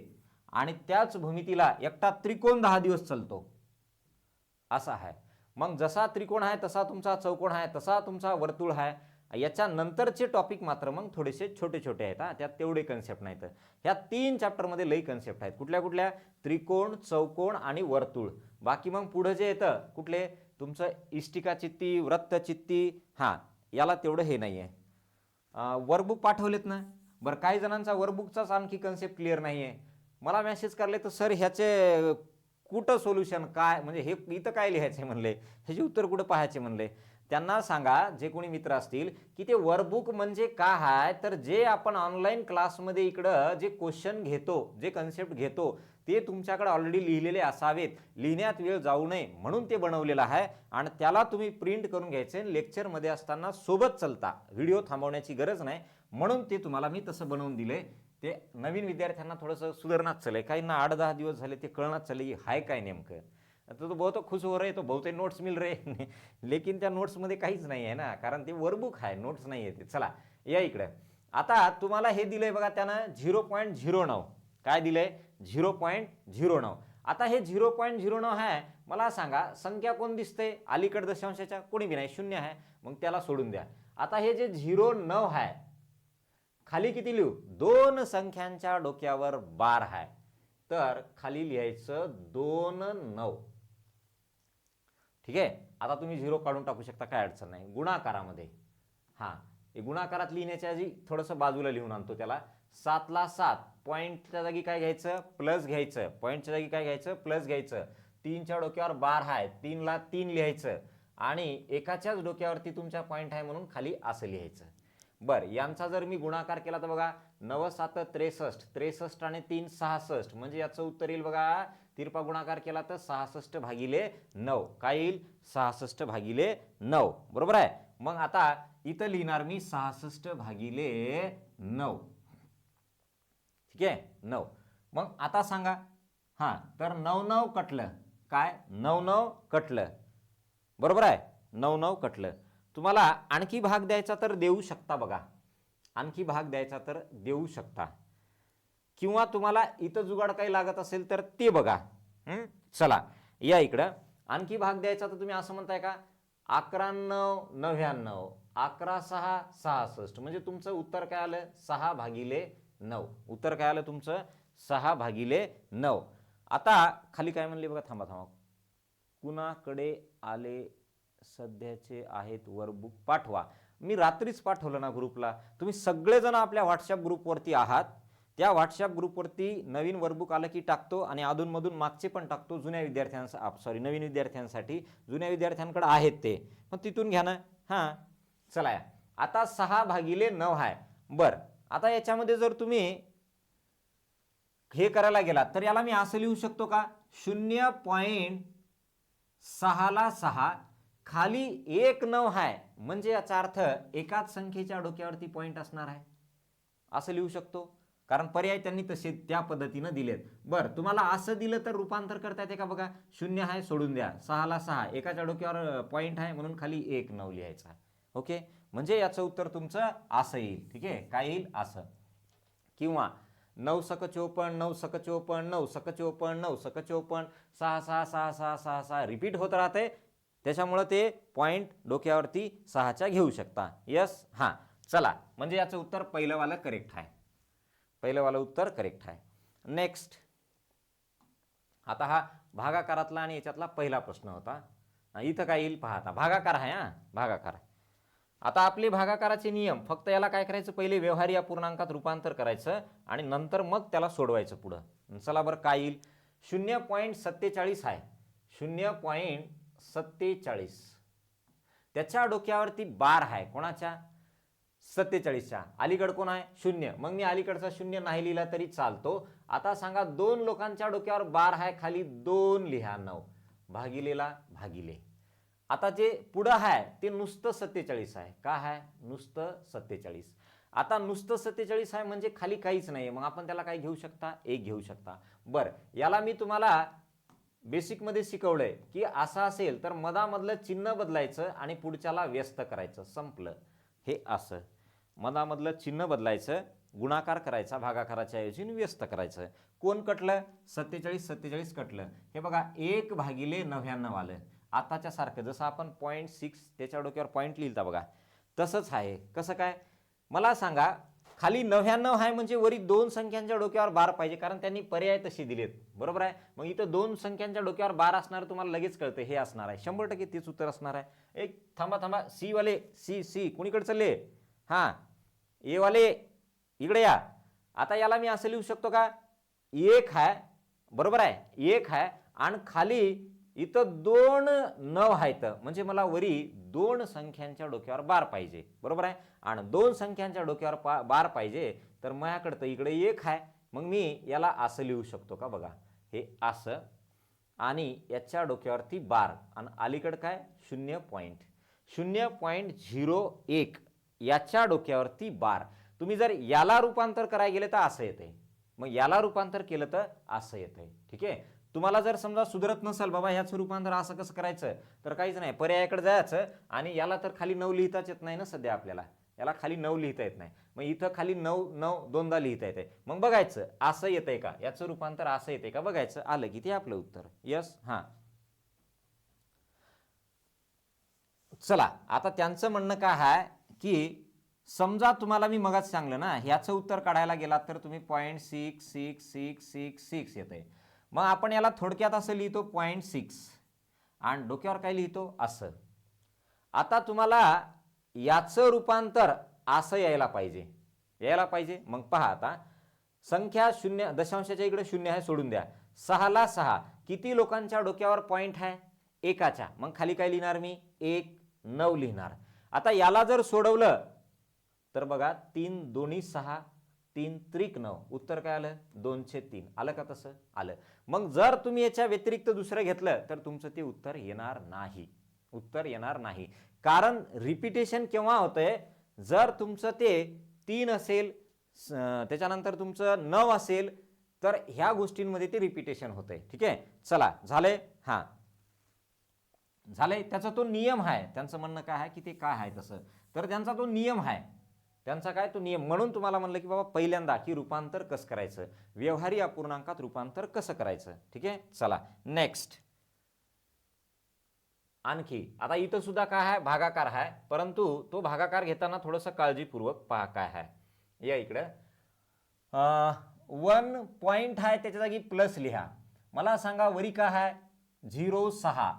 आणि त्याच भूमितीला एकटा त्रिकोण 10 दिवस चालतो, असा आहे. मग जसा त्रिकोण आहे तसा तुमचा चौकोन आहे, तसा तुमचा वर्तुळ आहे. याच्या नंतरचे टॉपिक मात्र मग थोडेसे छोटे छोटे आहेत, त्यात तेवढे कन्सेप्ट नाहीत. ह्या 3 चॅप्टरमध्ये लई कन्सेप्ट आहेत. कुठल्या कुठल्या? त्रिकोण, चौकोन आणि वर्तुळ. बाकी मग पुढे जे येतं कुठले तुमचं इष्टिका चित्ती, वृत्त चित्ती, हां याला तेवढं हे नाही आहे. वर्कबुक पाठवलेत ना, बरं काही जणांचा वर्कबुकचाच आणखी कन्सेप्ट क्लिअर नाही आहे. मला मेसेज करले तर सर ह्याचे कुठं सोल्युशन काय, म्हणजे हे इथं काय लिहायचे म्हणले, ह्याचे उत्तर कुठं पाहायचे म्हणले. त्यांना सांगा जे कोणी मित्र असतील की ते वर्कबुक म्हणजे काय आहे, तर जे आपण ऑनलाईन क्लासमध्ये इकडं जे क्वेश्चन घेतो, जे कन्सेप्ट घेतो ते तुमच्याकडे ऑलरेडी लिहिलेले असावेत, लिहिण्यात वेळ जाऊ नये म्हणून ते बनवलेलं आहे. आणि त्याला तुम्ही प्रिंट करून घ्यायचे, लेक्चरमध्ये असताना सोबत चालता, व्हिडिओ थांबवण्याची गरज नाही, म्हणून ते तुम्हाला मी तसं बनवून दिले. ते नवीन विद्यार्थ्यांना थोडंसं सुधारणात चाललंय, काहींना 8-10 दिवस झाले ते कळण्यात चालले हाय काय नेमकं. तो बहुत खुश हो रहे, तो बहुत नोट्स मिल रहे लेकिन त्या नोट्समध्ये काहीच नाही आहे ना, कारण ते वर्कबुक आहे, नोट्स नाही आहे ते. चला या इकडे. आता तुम्हाला हे दिलंय बघा त्यानं 0.09, काय दिलंय 0.09. आता हे 0.09 आहे, मला सांगा संख्या कोण दिसते अलीकड दशांशाच्या? कोणी बी नाही, 0 आहे, मग त्याला सोडून द्या. आता हे जे 0.9 आहे खाली किती लिहू? 2 संख्यांच्या डोक्यावर बार आहे, तर खाली लिहायचं 2.9. ठीक आहे, आता तुम्ही 0 काढून टाकू शकता, काय अडचण नाही. गुणाकारामध्ये हां हे गुणाकारात लिहिण्याच्या ऐवजी थोडंसं बाजूला लिहून आणतो त्याला. 7 ला 7, पॉईंटच्या जागी काय घ्यायचं? प्लस घ्यायचं. पॉईंटच्या जागी काय घ्यायचं? प्लस घ्यायचं. 3च्या डोक्यावर बार आहे, 3 ला 3 लिहायचं आणि एकाच्याच डोक्यावरती तुमच्या पॉईंट आहे म्हणून खाली असं लिहायचं. बर, यांचा जर मी गुणाकार केला तर बघा 9 7 63, 63 आणि 3 66, म्हणजे याचं उत्तर येईल बघा, तिरपा गुणाकार केला तर 66 भागिले 9. काय येईल? 66 भागिले 9. बरोबर आहे. मग आता इथं लिहिणार मी 66 भागिले 9. ठीक आहे, 9. मग आता सांगा, हा तर 9 9 कटलं, काय 9 9 कटलं, बरोबर आहे, 9 9 कटलं. तुम्हाला आणखी भाग द्यायचा तर देऊ शकता बघा, आणखी भाग द्यायचा तर देऊ शकता, किंवा तुम्हाला इथं जुगाड काही लागत असेल तर ते बघा. चला या इकडं, आणखी भाग द्यायचा तर तुम्ही असं म्हणताय का 11 9 99, 11 6 66, म्हणजे तुमचं उत्तर काय आलं 6 भागिले 9. उत्तर काय आलं तुमचं 6 भागिले 9. आता खाली काय म्हणले बघा, थांबा थांबा, कुणाकडे आले सध्याचे आहेत वर्कबुक पाठवा. मी रात्रीच पाठवलं ना ग्रुपला, तुम्ही सगळेजण आपल्या व्हॉट्सअप ग्रुपवरती आहात. त्या व्हॉट्सअप ग्रुपवरती नवीन वर्कबुक आलं की टाकतो आणि अधूनमधून मागचे पण टाकतो, जुन्या विद्यार्थ्यांसाठी, नवीन विद्यार्थ्यांसाठी. जुन्या विद्यार्थ्यांकडे आहेत ते, मग तिथून घ्या ना. हां चला या, आता 6 भागिले 9 आहे. बरं, आता याच्यामध्ये जर तुम्ही हे करायला गेलात तर याला मी असं लिहू शकतो का 0.6 ला 6, खाली 1 9 आहे, म्हणजे याचा अर्थ एकाच संख्येच्या डोक्यावरती पॉईंट असणार आहे, असं लिहू शकतो, कारण पर्याय त्यांनी तसे त्या पद्धतीनं दिलेत. बरं, तुम्हाला असं दिलं तर रूपांतर करता येते का बघा, 0 आहे सोडून द्या, 6 ला 6, एकाच्या डोक्यावर पॉईंट आहे म्हणून खाली 1 9 लिहायचा. ओके, म्हणजे याचं उत्तर तुमचं असं येईल. ठीक आहे, काय येईल असं. किंवा 9 सक 54, 9 सक 54, 9 सक 54, 9 सक 54, 6 6 6 6 6 6 रिपीट होत राहते, त्याच्यामुळे ते पॉईंट डोक्यावरती 6च्या घेऊ शकता. यस, हां चला, म्हणजे याचं उत्तर पहिलंवालं करेक्ट आहे, पहिलंवालं उत्तर करेक्ट आहे. नेक्स्ट, आता हा भागाकारातला आणि याच्यातला पहिला प्रश्न होता. इथं काय येईल पहा, आता भागाकार आहे, हा भागाकार. आता आपले भागाकाराचे नियम, फक्त याला काय करायचं, पहिले व्यवहारी अपूर्णांकात रूपांतर करायचं आणि नंतर मग त्याला सोडवायचं पुढं. चला बरं, काय येईल, 0.47 आहे, 0.47, त्याच्या डोक्यावरती बार आहे, कोणाच्या 47च्या, अलीकड कोण आहे 0, मग मी अलीकडचा 0 नाही लिहिला तरी चालतो. आता सांगा 2 लोकांच्या डोक्यावर बार आहे, खाली 2 लिहा, 9 भागिलेला भागिले. आता जे पुढं आहे ते नुसतं 47 आहे, का आहे नुसतं 47. आता नुसतं 47 आहे म्हणजे खाली काहीच नाही, मग आपण त्याला काय घेऊ शकता, 1 घेऊ शकता. बरं, याला मी तुम्हाला बेसिकमध्ये शिकवलंय की असं असेल तर मधामधलं चिन्ह बदलायचं आणि पुढच्याला व्यस्त करायचं, संपलं. हे असं मधामधलं चिन्ह बदलायचं, गुणाकार करायचा भागाकाराच्या ऐवजी व्यस्त करायचं. कोण कटलं, 47 47 कटलं. हे बघा 1 भागिले 99 आलं, आताच्या सारखं, जसं आपण 0.6 त्याच्या डोक्यावर पॉईंट लिहिलता बघा, तसंच आहे. कसं काय मला सांगा, खाली 99 आहे म्हणजे वरी 2 संख्यांच्या डोक्यावर बार पाहिजे, कारण त्यांनी पर्याय तसे दिलेत, बरोबर आहे. मग इथं 2 संख्यांच्या डोक्यावर बार असणार, तुम्हाला लगेच कळतं हे असणार आहे, 100% तेच उत्तर असणार आहे. एक थांबा थांबा, सी वाले, सी कुणीकडे चालले, हां ए वाले इकडे या. आता याला मी असं लिहू शकतो का, 1 आहे, बरोबर आहे, 1 आहे आणि खाली इथं 2 9 आहेत, म्हणजे मला वरी 2 संख्यांच्या डोक्यावर बार पाहिजे, बरोबर आहे. आणि 2 संख्यांच्या डोक्यावर बार पाहिजे तर माझ्याकडं इकडे 1 आहे, मग मी याला असं लिहू शकतो का बघा, हे असं, आणि याच्या डोक्यावरती बार आणि अलीकडं काय 0.01 याच्या डोक्यावरती बार. तुम्ही जर याला रूपांतर करायला गेले तर असं येते, मग याला रूपांतर केलं तर असं येते. ठीक आहे, तुम्हाला जर समजा सुधरत नसेल बाबा ह्याचं रूपांतर असं कसं करायचं, तर काहीच नाही, पर्यायाकडे जायचं आणि याला तर खाली 9 लिहिताच येत नाही ना सध्या आपल्याला, याला खाली 9 लिहिता येत नाही, मग इथं खाली 9 9 दोनदा लिहिता येते. मग बघायचं असं येतंय का, याचं रूपांतर असं येते का, बघायचं, आलं की ते आपलं उत्तर. यस, हां चला, आता त्यांचं म्हणणं काय आहे की समजा तुम्हाला मी मगाच सांगलं ना, ह्याचं उत्तर काढायला गेलात तर तुम्ही 0.6666 येते. मग आपण याला थोडक्यात असं लिहितो 0.6 आणि डोक्यावर काय लिहितो असं. आता तुम्हाला याचं रूपांतर असं यायला पाहिजे. मग पहा, आता संख्या 0 दशांशाच्या इकडे 0 आहे, सोडून द्या. 6 ला 6 किती लोकांच्या डोक्यावर पॉईंट आहे, एकाच्या, मग खाली काय लिहिणार मी 1 9 लिहिणार. आता याला जर सोडवलं तर बघा 3 दोन्ही 6, 3 त्रिक 9, उत्तर काय आलं 203. आलं का तसं? आलं. मग जर तुम्ही याच्या व्यतिरिक्त दुसरं घेतलं तर तुमचं ते उत्तर येणार नाही. उत्तर येणार नाही. कारण रिपिटेशन केव्हा होतंय, जर तुमचं ते 3 असेल, त्याच्यानंतर तुमचं 9 असेल, तर ह्या गोष्टींमध्ये ते रिपिटेशन होतंय. ठीक आहे, चला झालंय. हां झालंय. त्याचा तो नियम आहे. त्यांचं म्हणणं काय आहे की ते काय आहे तसं, तर त्यांचा तो नियम आहे. त्यांचा काय तो नियम. म्हणून तुम्हाला म्हणलं की बाबा पहिल्यांदा की रूपांतर कसं करायचं, व्यवहारी अपूर्णांकात रूपांतर कसं करायचं. ठीक आहे, चला नेक्स्ट. आणखी आता इथं सुद्धा काय आहे, भागाकार आहे, परंतु तो भागाकार घेताना थोडंसं काळजीपूर्वक पहा काय आहे. या इकडं 1 पॉइंट आहे, त्याच्या जागी प्लस लिहा. मला सांगा वरी काय आहे 0,6.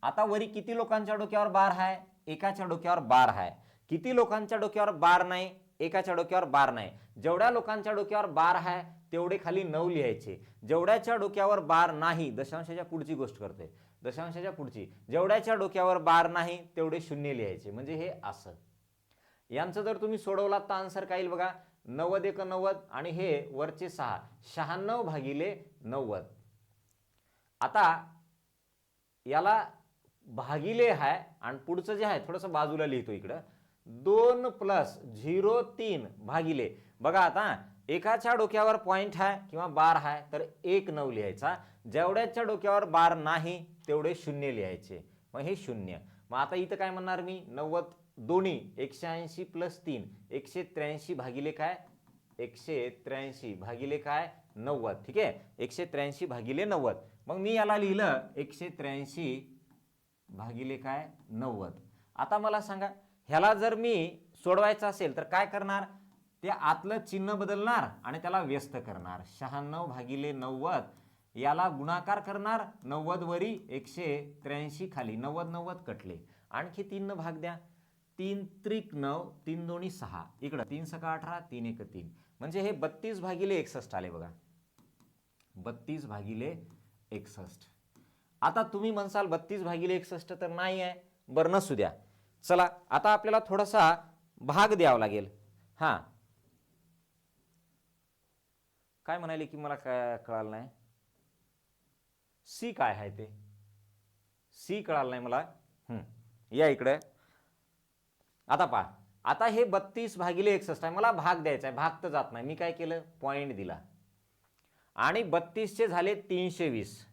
आता वरी किती लोकांच्या डोक्यावर बार आहे, एकाच्या डोक्यावर बार आहे. किती लोकांच्या डोक्यावर बार नाही, एकाच्या डोक्यावर बार नाही. जेवढ्या लोकांच्या डोक्यावर बार आहे तेवढे खाली 9 लिहायचे. जेवढ्याच्या डोक्यावर बार नाही, दशांशाच्या पुढची गोष्ट करते, दशांशाच्या पुढची, जेवढ्याच्या डोक्यावर बार नाही तेवढे 0 लिहायचे. म्हणजे हे असं. यांचं जर तुम्ही सोडवलात तर आन्सर काय येईल बघा, 90 एक 90 आणि हे वरचे 6, 96 भागिले 90. आता याला भागिले आहे आणि पुढचं जे आहे थोडंसं बाजूला लिहितो इकडं, 2 + 0,3 भागिले. बघा आता एकाच्या डोक्यावर पॉइंट आहे किंवा बार आहे तर 1 9 लिहायचा. जेवढ्याच्या डोक्यावर बार नाही तेवढे 0 लिहायचे. मग हे 0. मग आता इथं काय म्हणणार मी, 90 दोन्ही 180 + 3 183 भागिले काय, 183 भागिले काय 90. ठीक आहे, 183 भागिले 90. मग मी याला लिहिलं 183 भागिले काय 90. आता मला सांगा ह्याला जर मी सोडवायचं असेल तर काय करणार, ते आतलं चिन्ह बदलणार आणि त्याला व्यस्त करणार. 96 भागिले 90 याला गुणाकार करणार, 90 वरी 183 खाली, 90 90 कटले. आणखी 3 भाग द्या, 3 त्रिक 9, 3 दोन्ही 6, इकडं 3 सका 18, 3 एक 3, म्हणजे हे 32 भागिले 61 आले बघा, 32 भागिले 61. आता तुम्ही म्हणसाल 32 भागिले 61 तर नाही आहे, बरं नसू द्या. चला आता आपल्याला थोडासा भाग द्यावा लागेल. हां काय म्हणाले की मला काय कळालं नाही, सी काय आहे ते, सी कळालं नाही मला. या इकडे आता पहा, आता हे 32 भागिले 61 आहे, मला भाग द्यायचा आहे, भाग तर जात नाही. मी काय केलं, पॉइंट दिला आणि 32 झाले 320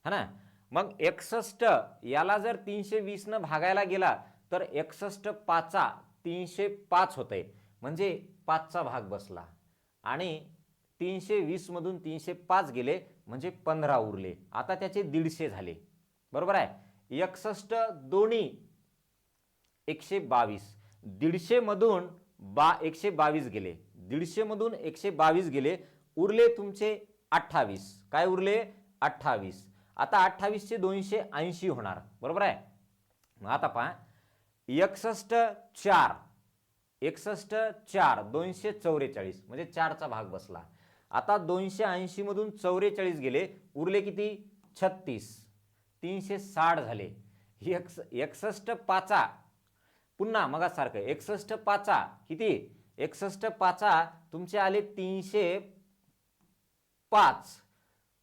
है ना. मग 61 याला जर 320 न भागायला गेला तर 61 पाचा 305 होते, म्हणजे 5चा भाग बसला आणि 320 मधून 305 गेले म्हणजे 15 उरले. आता त्याचे 150 झाले, बरोबर आहे. 61 दोन्ही 122, 150 मधून 122 गेले, 150 मधून 122 गेले, उरले तुमचे 28. काय उरले 28. आता 28 चे 280 होणार, बरोबर आहे. मग आता पहा 61 4, 61 4 244 म्हणजे 4चा भाग बसला. आता 280 मधून 44 गेले, उरले किती 36, 360 झाले. 61 पाचा पुन्हा मग सारखं 61 पाचा किती, 61 पाचा तुमचे आले 305,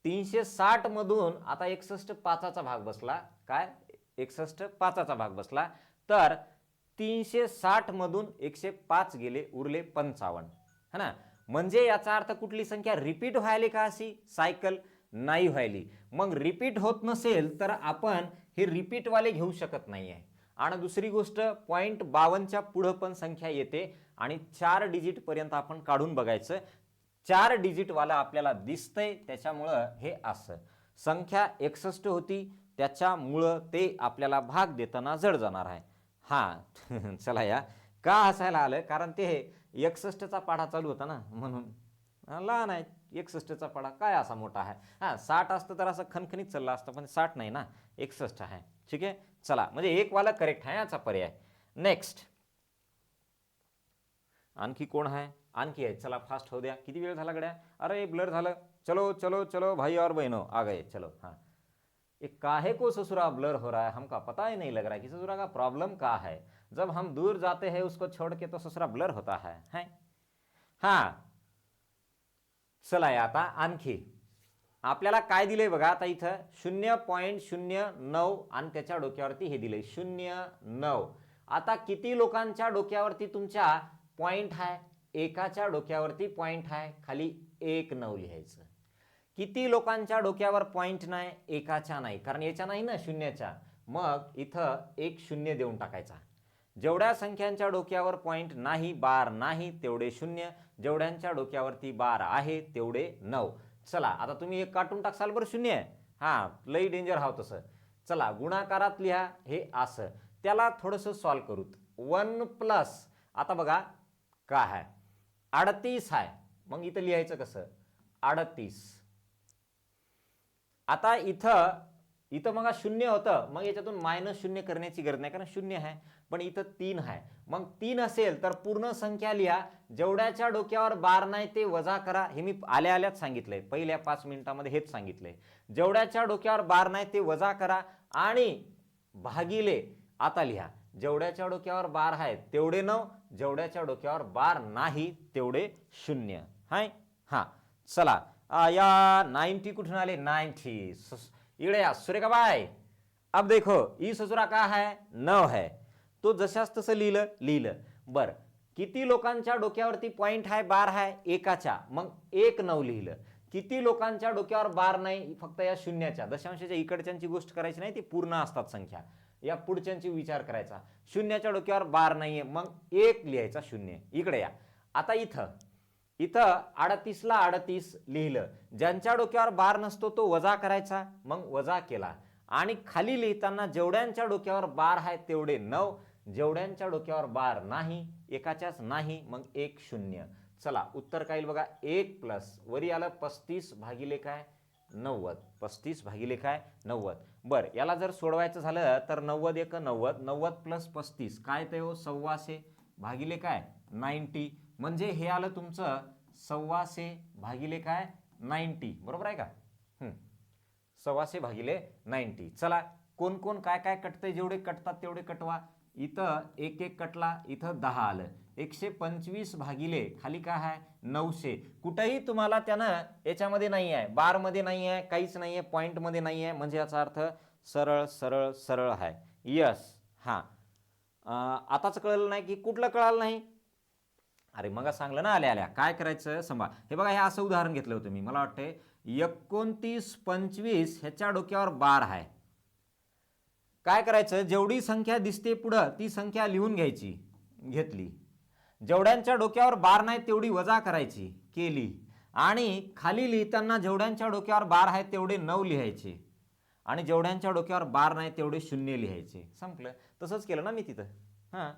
360 मधून आता 61 पाचाचा भाग बसला, काय 61 पाचाचा भाग बसला, तर 360 मधून 105 गेले, उरले 55 है ना. म्हणजे याचा अर्थ कुठली संख्या रिपीट व्हायली का, अशी सायकल नाही व्हायली. मग रिपीट होत नसेल तर आपण हे रिपीट वाले घेऊ शकत नाही आहे. आणि दुसरी गोष्ट 0.52च्या पुढं पण संख्या येते आणि 4 डिजिट पर्यंत आपण काढून बघायचं, 4 डिजिट वाला आपल्याला दिसतंय, त्याच्यामुळं हे असं. संख्या 61 होती त्याच्यामुळं ते आपल्याला भाग देताना जड जाणार आहे. हां चला या का हसायला आलं, कारण ते 61चा पाढा चालू होता ना, म्हणून लहान आहे 61चा पाढा काय असा मोठा आहे. हां 60 असतं तर असं खणखणीत चाललं असतं, पण 60 नाही ना, 61 आहे. ठीक आहे, चला म्हणजे एक वाला करेक्ट आहे याचा पर्याय. नेक्स्ट आणखी कोण आहे, आणखी आहे, चला फास्ट हो द्या, किती वेळ झाला गड्या, अरे ब्लर झालं. चलो चलो चलो भाई और बहनों आ गए, चलो. हाँ ये काहे को ससुरा ब्लर हो रहा है, हमका पता ही नहीं लग रहा है कि ससुरा का प्रॉब्लम का है. जब हम दूर जाते हैं उसको छोड़ के तो ससुरा ब्लर होता है? हाँ, चला आता आणखी आपल्याला काय दिलंय बघा, आता इथं 0.09 आणि त्याच्या डोक्यावरती हे दिलंय 0.9. आता किती लोकांच्या डोक्यावरती तुमच्या पॉइंट आहे? एकाच्या डोक्यावरती पॉइंट आहे, खाली 1.9 लिहायचं. किती लोकांच्या डोक्यावर पॉइंट नाही? एकाच्या नाही, कारण याच्या नाही ना, शून्याच्या. मग इथं एक शून्य देऊन टाकायचा. जेवढ्या संख्यांच्या डोक्यावर पॉइंट नाही, बार नाही, तेवढे शून्य. जेवढ्यांच्या डोक्यावरती बार आहे तेवढे 9. चला आता तुम्ही एक काटून टाकसाल बरं शून्य. हा, लई डेंजर हाव तसं. चला गुणाकारात लिहा हे असं. त्याला थोडंसं सॉल्व करूत. 1 प्लस, आता बघा काय आहे, 38 आहे. मग इथं लिहायचं कसं? 38. आता इथं मग शून्य होतं, मग याच्यातून मायनस शून्य करण्याची गरज नाही, कारण शून्य आहे. पण इथं 3 आहे. मग 3 असेल तर पूर्ण संख्या लिहा. जेवढ्याच्या डोक्यावर बार नाही ते वजा करा. हे मी आल्याच सांगितलंय, पहिल्या 5 मिनिटांमध्ये हेच सांगितलंय. जेवढ्याच्या डोक्यावर बार नाही ते वजा करा आणि भागिले आता लिहा. जेवढ्याच्या डोक्यावर बार आहे तेवढे 9, जेवढ्याच्या डोक्यावर बार नाही तेवढे 0. हाय हा, चला या 90 कुठून आले? 90 इड़े सुरेखा बाय. अब देखो ई ससुरा का है? 9 है, तो जशास तसं लिहिलं. बर, किती लोकांच्या डोक्यावरती पॉइंट आहे? बार आहे, एकाच्या. मग 1.9 लिहिलं. किती लोकांच्या डोक्यावर बार नाही? फक्त या शून्याच्या, दशांशाच्या इकडच्यांची गोष्ट करायची नाही, ती पूर्ण असतात संख्या. या पुढच्यांची विचार करायचा. शून्याच्या डोक्यावर बार नाहीये, मग 1 लिहायचा 0. इकडे या. आता इथं 38 ला 38 लिहिलं. ज्यांच्या डोक्यावर बार नसतो तो वजा करायचा, मग वजा केला. आणि खाली लिहिताना जेवढ्यांच्या डोक्यावर बार आहे तेवढे 9, जेवढ्यांच्या डोक्यावर बार नाही, एकाच्याच नाही, मग 1 0. चला उत्तर काय येईल बघा? 1 प्लस वरी आलं 35 भागिले काय? 90. 35 भागिले काय? 90. बर, याला जर सोडवायचं झालं तर 90 एक 90, 90 प्लस 35 काय ते हो? 125 भागिले काय? 90. म्हणजे हे आलं तुमचं 125 भागिले काय? 90. बरोबर आहे का? 125 भागिले 90. चला कोण कोण काय काय कटतंय? जेवढे कटतात तेवढे कटवा. इथं 1 कटला, इथं 10 आलं. 125 भागिले खाली काय आहे? 900. कुठेही तुम्हाला त्यानं याच्यामध्ये नाही आहे, बार मध्ये नाही आहे, काहीच नाही आहे, पॉइंट मध्ये नाही आहे, म्हणजे याचा अर्थ सरळ सरळ सरळ आहे. यस. हा, आताच कळलं नाही की कुठलं कळालं नाही? अरे मग सांगलं ना आल्या काय करायचं सांभा. हे बघा, हे असं उदाहरण घेतलं होतं मी, मला वाटतंय 29, 25 ह्याच्या डोक्यावर बार आहे. काय करायचं? जेवढी संख्या दिसते पुढं ती संख्या लिहून घेतली. जेवढ्यांच्या डोक्यावर बार नाही तेवढी वजा करायची, केली. आणि खाली लिहिताना जेवढ्यांच्या डोक्यावर बार आहे तेवढे 9 लिहायचे आणि जेवढ्यांच्या डोक्यावर बार नाही तेवढे 0 लिहायचे. संपलं. तसंच केलं ना मी तिथं. हां,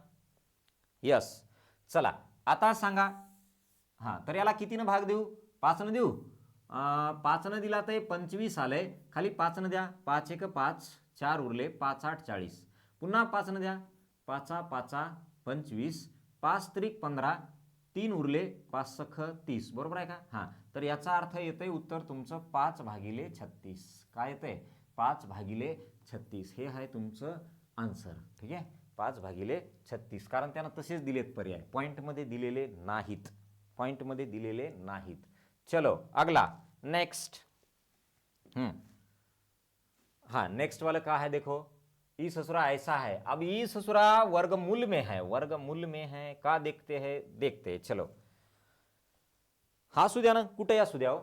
यस. चला आता सांगा. हां, तर याला कितीनं भाग देऊ? 5 देऊ. 5 दिला तर 25 आलंय. खाली 5 द्या. 5 1 5, 4 उरले, 5 8 40. पुन्हा 5 द्या. 5 5 25, 5 त्रिक 15, 3 उरले, 5 सख 30. बरोबर आहे का? हां, तर याचा अर्थ येतंय उत्तर तुमचं 5 भागिले 36. काय येतंय? 5 भागिले 36. हे आहे तुमचं आन्सर. ठीक आहे, 5 भागिले 36. कारण त्यानं तसेच दिलेत पर्याय, पॉइंटमध्ये दिलेले नाहीत, पॉइंटमध्ये दिलेले नाहीत. चलो अगला, नेक्स्ट. हाँ, नेक्स्ट वाला क्या है? देखो, ई ससुरा ऐसा है. अब ई ससुरा वर्गमूल में है, वर्गमूल में है का? देखते हैं. चलो, हा सुद्या ना, कुठे असू द्या,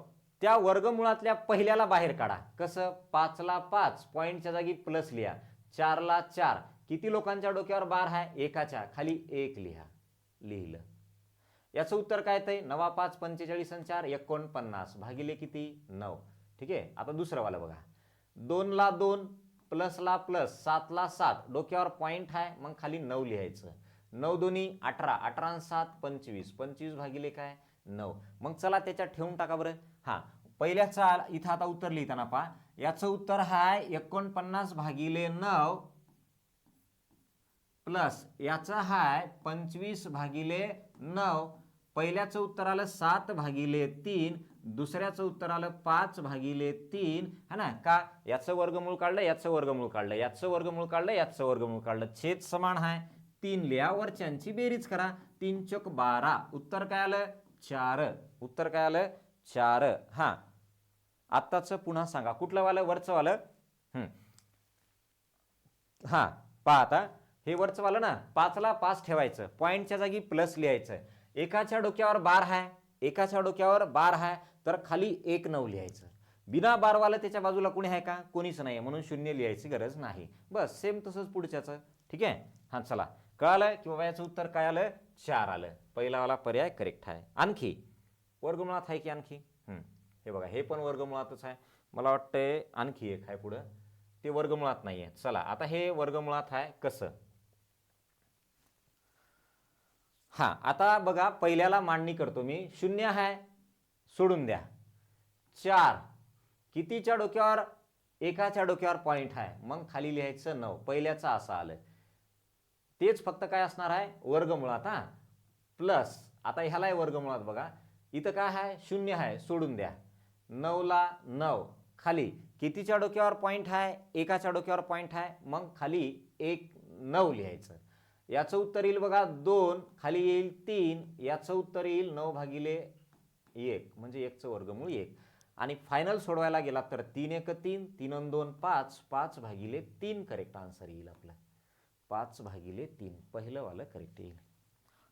त्या वर्गमुळातल्या पहिल्याला बाहेर काढा. कसं? 5 ला 5, पॉइंटच्या जागी प्लस लिहा. 4 ला 4, किती लोकांच्या डोक्यावर बार आहे? एकाच्या. खाली 1 लिहा. लिहिलं. याचं उत्तर काय येतंय? 9 5 45 आणि 4 49 भागिले किती? 9. ठीक आहे. आता दुसरं वाला बघा. 2 ला 2, प्लस ला प्लस, 7 ला 7, डोक्यावर पॉइंट आहे, मग खाली 9 लिहायचं. 9 दोन्ही 18, 18 आणि 7 25, 25 भागिले काय? 9. मग चला त्याच्यात ठेवून टाका बरं. हा, पहिल्याचा इथं आता उत्तर लिहिताना पहा, याचं उत्तर आहे 49 भागिले 9 प्लस याचं आहे 25 भागिले 9. पहिल्याचं उत्तर आलं 7 भागिले 3, दुसऱ्याचं उत्तर आलं 5 भागिले 3, है ना? का? याचं वर्गमूळ काढलं, याचं वर्गमूळ काढलं, याचं वर्गमूळ काढलं, याचं वर्गमूळ काढलं, छेद समान आहे. 3 लिहा, वरच्यांची बेरीज करा. 3 चौक 12. उत्तर काय आलं? 4. उत्तर काय आलं? 4. हा, आत्ताच पुन्हा सांगा कुठलं वालं? वरचं वालं. हा, पहा आता हे वरचं वालं ना, 5ला 5 ठेवायचं, पॉईंटच्या जागी प्लस लिहायचं. एकाच्या डोक्यावर बार आहे, एकाच्या डोक्यावर बार आहे, तर खाली 1 9 लिहायचं. बिना बारवालं त्याच्या बाजूला कोणी आहे का? कोणीच नाही, म्हणून 0 लिहायची गरज नाही. बस सेम तसंच पुढच्याचं. ठीक आहे. हा, चला कळालं की बाबा याचं उत्तर काय आलं? 4 आलं. पहिलावाला पर्याय करेक्ट आहे. आणखी वर्गमुळात आहे की आणखी? हे बघा, हे पण वर्गमुळातच आहे. मला वाटतंय आणखी एक आहे पुढं, ते वर्गमुळात नाहीये. चला आता हे वर्गमुळात आहे कसं? हा, आता बघा पहिल्याला मांडणी करतो मी. 0 आहे, सोडून द्या. 4 कितीच्या डोक्यावर? एकाच्या डोक्यावर पॉईंट आहे, मग खाली लिहायचं 9. पहिल्याचं असं आलं. तेच फक्त काय असणार आहे? वर्गमुळात. हा, प्लस आता ह्यालाही वर्गमुळात. बघा इथं काय आहे? 0 आहे, सोडून द्या. 9ला 9, खाली कितीच्या डोक्यावर पॉईंट आहे? एकाच्या डोक्यावर पॉईंट आहे, मग खाली 1 9 लिहायचं. याचं उत्तर येईल बघा 2, खाली येईल 3. याचं उत्तर येईल 9 भागिले 1, म्हणजे 1चं वर्गमूळ 1. आणि फायनल सोडवायला गेला तर 3 1 3, 3 आणि 2 5, 5 भागिले 3 करेक्ट आन्सर येईल आपलं. 5 भागिले 3 पहिलं वालं करेक्ट येईल.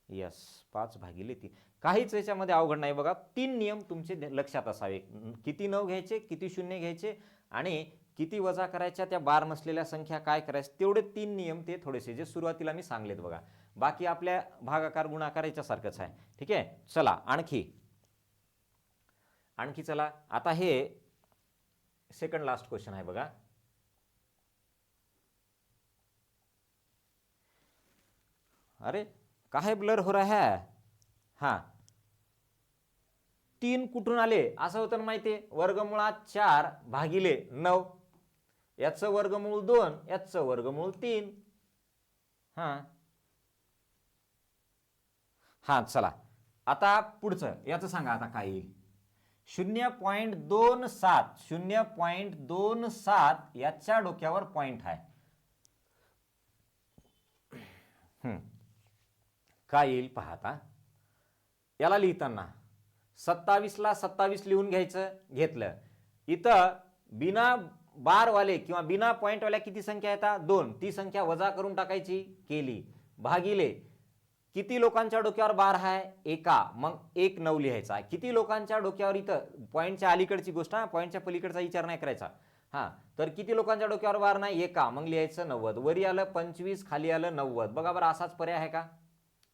यस, 5 भागिले 3. काहीच याच्यामध्ये अवघड नाही बघा. 3 नियम तुमचे लक्षात असावे. किती 9 घ्यायचे, किती 0 घ्यायचे आणि किती वजा करायच्या, त्या बार नसलेल्या संख्या काय करायचं, तेवढे 3 नियम ते थोडेसे जे सुरुवातीला मी सांगलेत बघा. बाकी आपल्या भागाकार गुणाकार याच्यासारखंच आहे. ठीक आहे. चला आणखी चला आता हे सेकंड लास्ट क्वेश्चन आहे बघा. अरे काहे ब्लर हो रहा है? हा, 3 कुठून आले असं होतं माहितीये? वर्गमुळात 4 भागिले 9, याचं वर्गमूळ 2, याचं वर्गमूळ 3. हा, चला आता पुढचं याचं सांगा आता काय येईल? 0.27 0.27 याच्या डोक्यावर पॉइंट आहे. काय येईल पाहता? याला लिहिताना 27ला 27 लिहून घ्यायचं. घेतलं. इथं बिना बारवाले किंवा बिना पॉइंटवाल्या किती संख्या येतात? 2. ती संख्या वजा करून टाकायची. केली. भागिले किती लोकांच्या डोक्यावर बार आहे? एका, मग 1 9 लिहायचा. किती लोकांच्या डोक्यावर? इथं पॉइंटच्या अलीकडची गोष्ट, हा, पॉइंटच्या पलीकडचा विचार नाही करायचा. हा, तर किती लोकांच्या डोक्यावर बार नाही? एका, मग लिहायचं 90. वरी आलं 25, खाली आलं 90. बघा बरं, असाच पर्याय आहे का?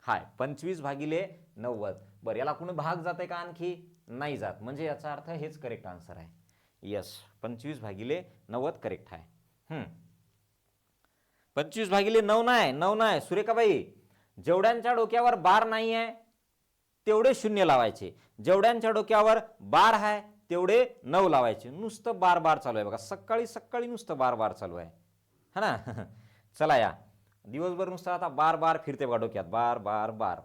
हाय, 25 भागिले 90. बरं, याला कुणी भाग जाते का? आणखी नाही जात, म्हणजे याचा अर्थ हेच करेक्ट आन्सर आहे. यस, 25 भागिले 90 करेक्ट आहे. 25 भागिले 9 नाही, 9 नाही सुरेखाबाई. जेवढ्यांच्या डोक्यावर बार नाही आहे तेवढे 0 लावायचे, जेवढ्यांच्या डोक्यावर बार आहे तेवढे 9 लावायचे. नुसतं बार बार चालू आहे बघा, सकाळी सकाळी नुसतं बार बार चालू आहे, है ना? चला या दिवसभर नुसतं आता बार बार फिरते बघा डोक्यात, बार बार बार.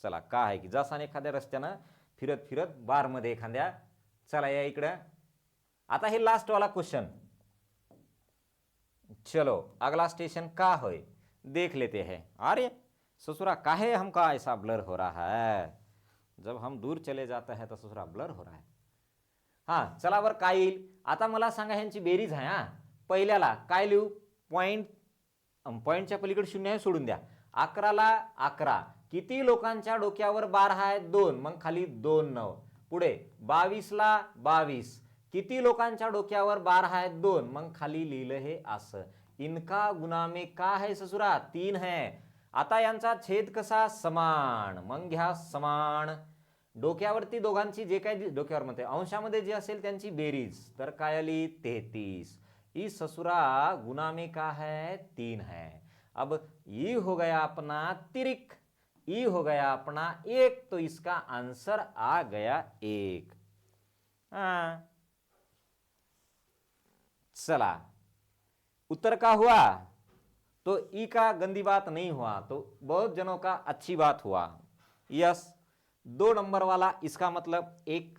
चला काय आहे की जसाने एखाद्या रस्त्यानं फिरत फिरत बार मध्ये एखाद्या. चला या इकडं. आता हे लास्ट वाला क्वेश्चन. चलो अगला स्टेशन का है देख लेते हैं. अरे ससुरा काहे हमका ऐसा ब्लर हो रहा है? जब हम दूर चले जाते हैं तो ससुरा ब्लर हो रहा है. हा, चला वर काय येईल आता मला सांगा. ह्यांची बेरीज आहे. हा, पहिल्याला काय लिहू? पॉइंटच्या पलीकडे 0 आहे, सोडून द्या. 11ला 11 किती लोकांच्या डोक्यावर बार आहे? 2, मग खाली 2 9. पुढे 22ला 22 किती लोकांच्या डोक्यावर बार आहे? 2, मग खाली लिहिलं हे असं. इनका गुना में का है ससुरा? 3 है. आता यांचा छेद कसा? समान, मग घ्या समान. डोक्यावरती दोघांची जे काही डोक्यावर म्हणते अंशामध्ये जे असेल त्यांची बेरीज, तर काय आली? 33. इस ससुरा गुना में का है? 3 है. अब ये हो गया अपना तिरिक, ये हो गया अपना 1, तो इसका आंसर आ गया 1. चला उत्तर का हुआ? तो ई का गंदी बात नहीं हुआ, तो बहुत जनों का अच्छी बात हुआ. यस, 2 नंबर वाला इसका मतलब 1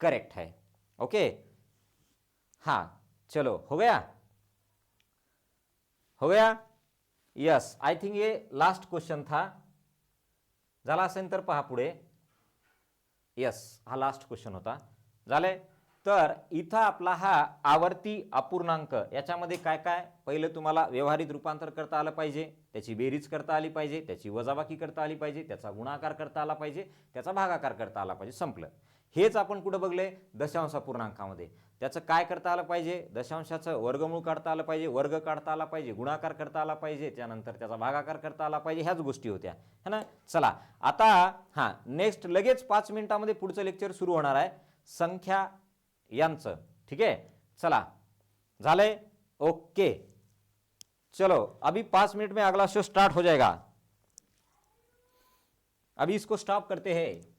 करेक्ट है. ओके, हाँ चलो हो गया, हो गया. यस, आय थिंक ये लास्ट क्वेश्चन था. झाला असेल तर पहा पुढे. यस, हा लास्ट क्वेश्चन होता. झाले. तर इथं आपला हा आवर्ती अपूर्णांक याच्यामध्ये काय काय, पहिलं तुम्हाला व्यवहारिक रूपांतर करता आलं पाहिजे, त्याची बेरीज करता आली पाहिजे, त्याची वजाबाकी करता आली पाहिजे, त्याचा गुणाकार करता आला पाहिजे, त्याचा भागाकार करता आला पाहिजे. संपलं. हेच आपण कुठं बघले, दशांश अपूर्णांकामध्ये. त्याचं काय करता आलं पाहिजे, दशांशाचं वर्गमूळ काढता आलं पाहिजे, वर्ग काढता आला पाहिजे, गुणाकार करता आला पाहिजे, त्यानंतर त्याचा भागाकार करता आला पाहिजे. ह्याच गोष्टी होत्या है ना. चला आता हां, नेक्स्ट लगेच 5 मिनिटांमध्ये पुढचं लेक्चर सुरू होणार आहे, संख्या यांचं. ठीक है, चला झाले. ओके, चलो अभी 5 मिनट में अगला शो स्टार्ट हो जाएगा. अभी इसको स्टॉप करते हैं.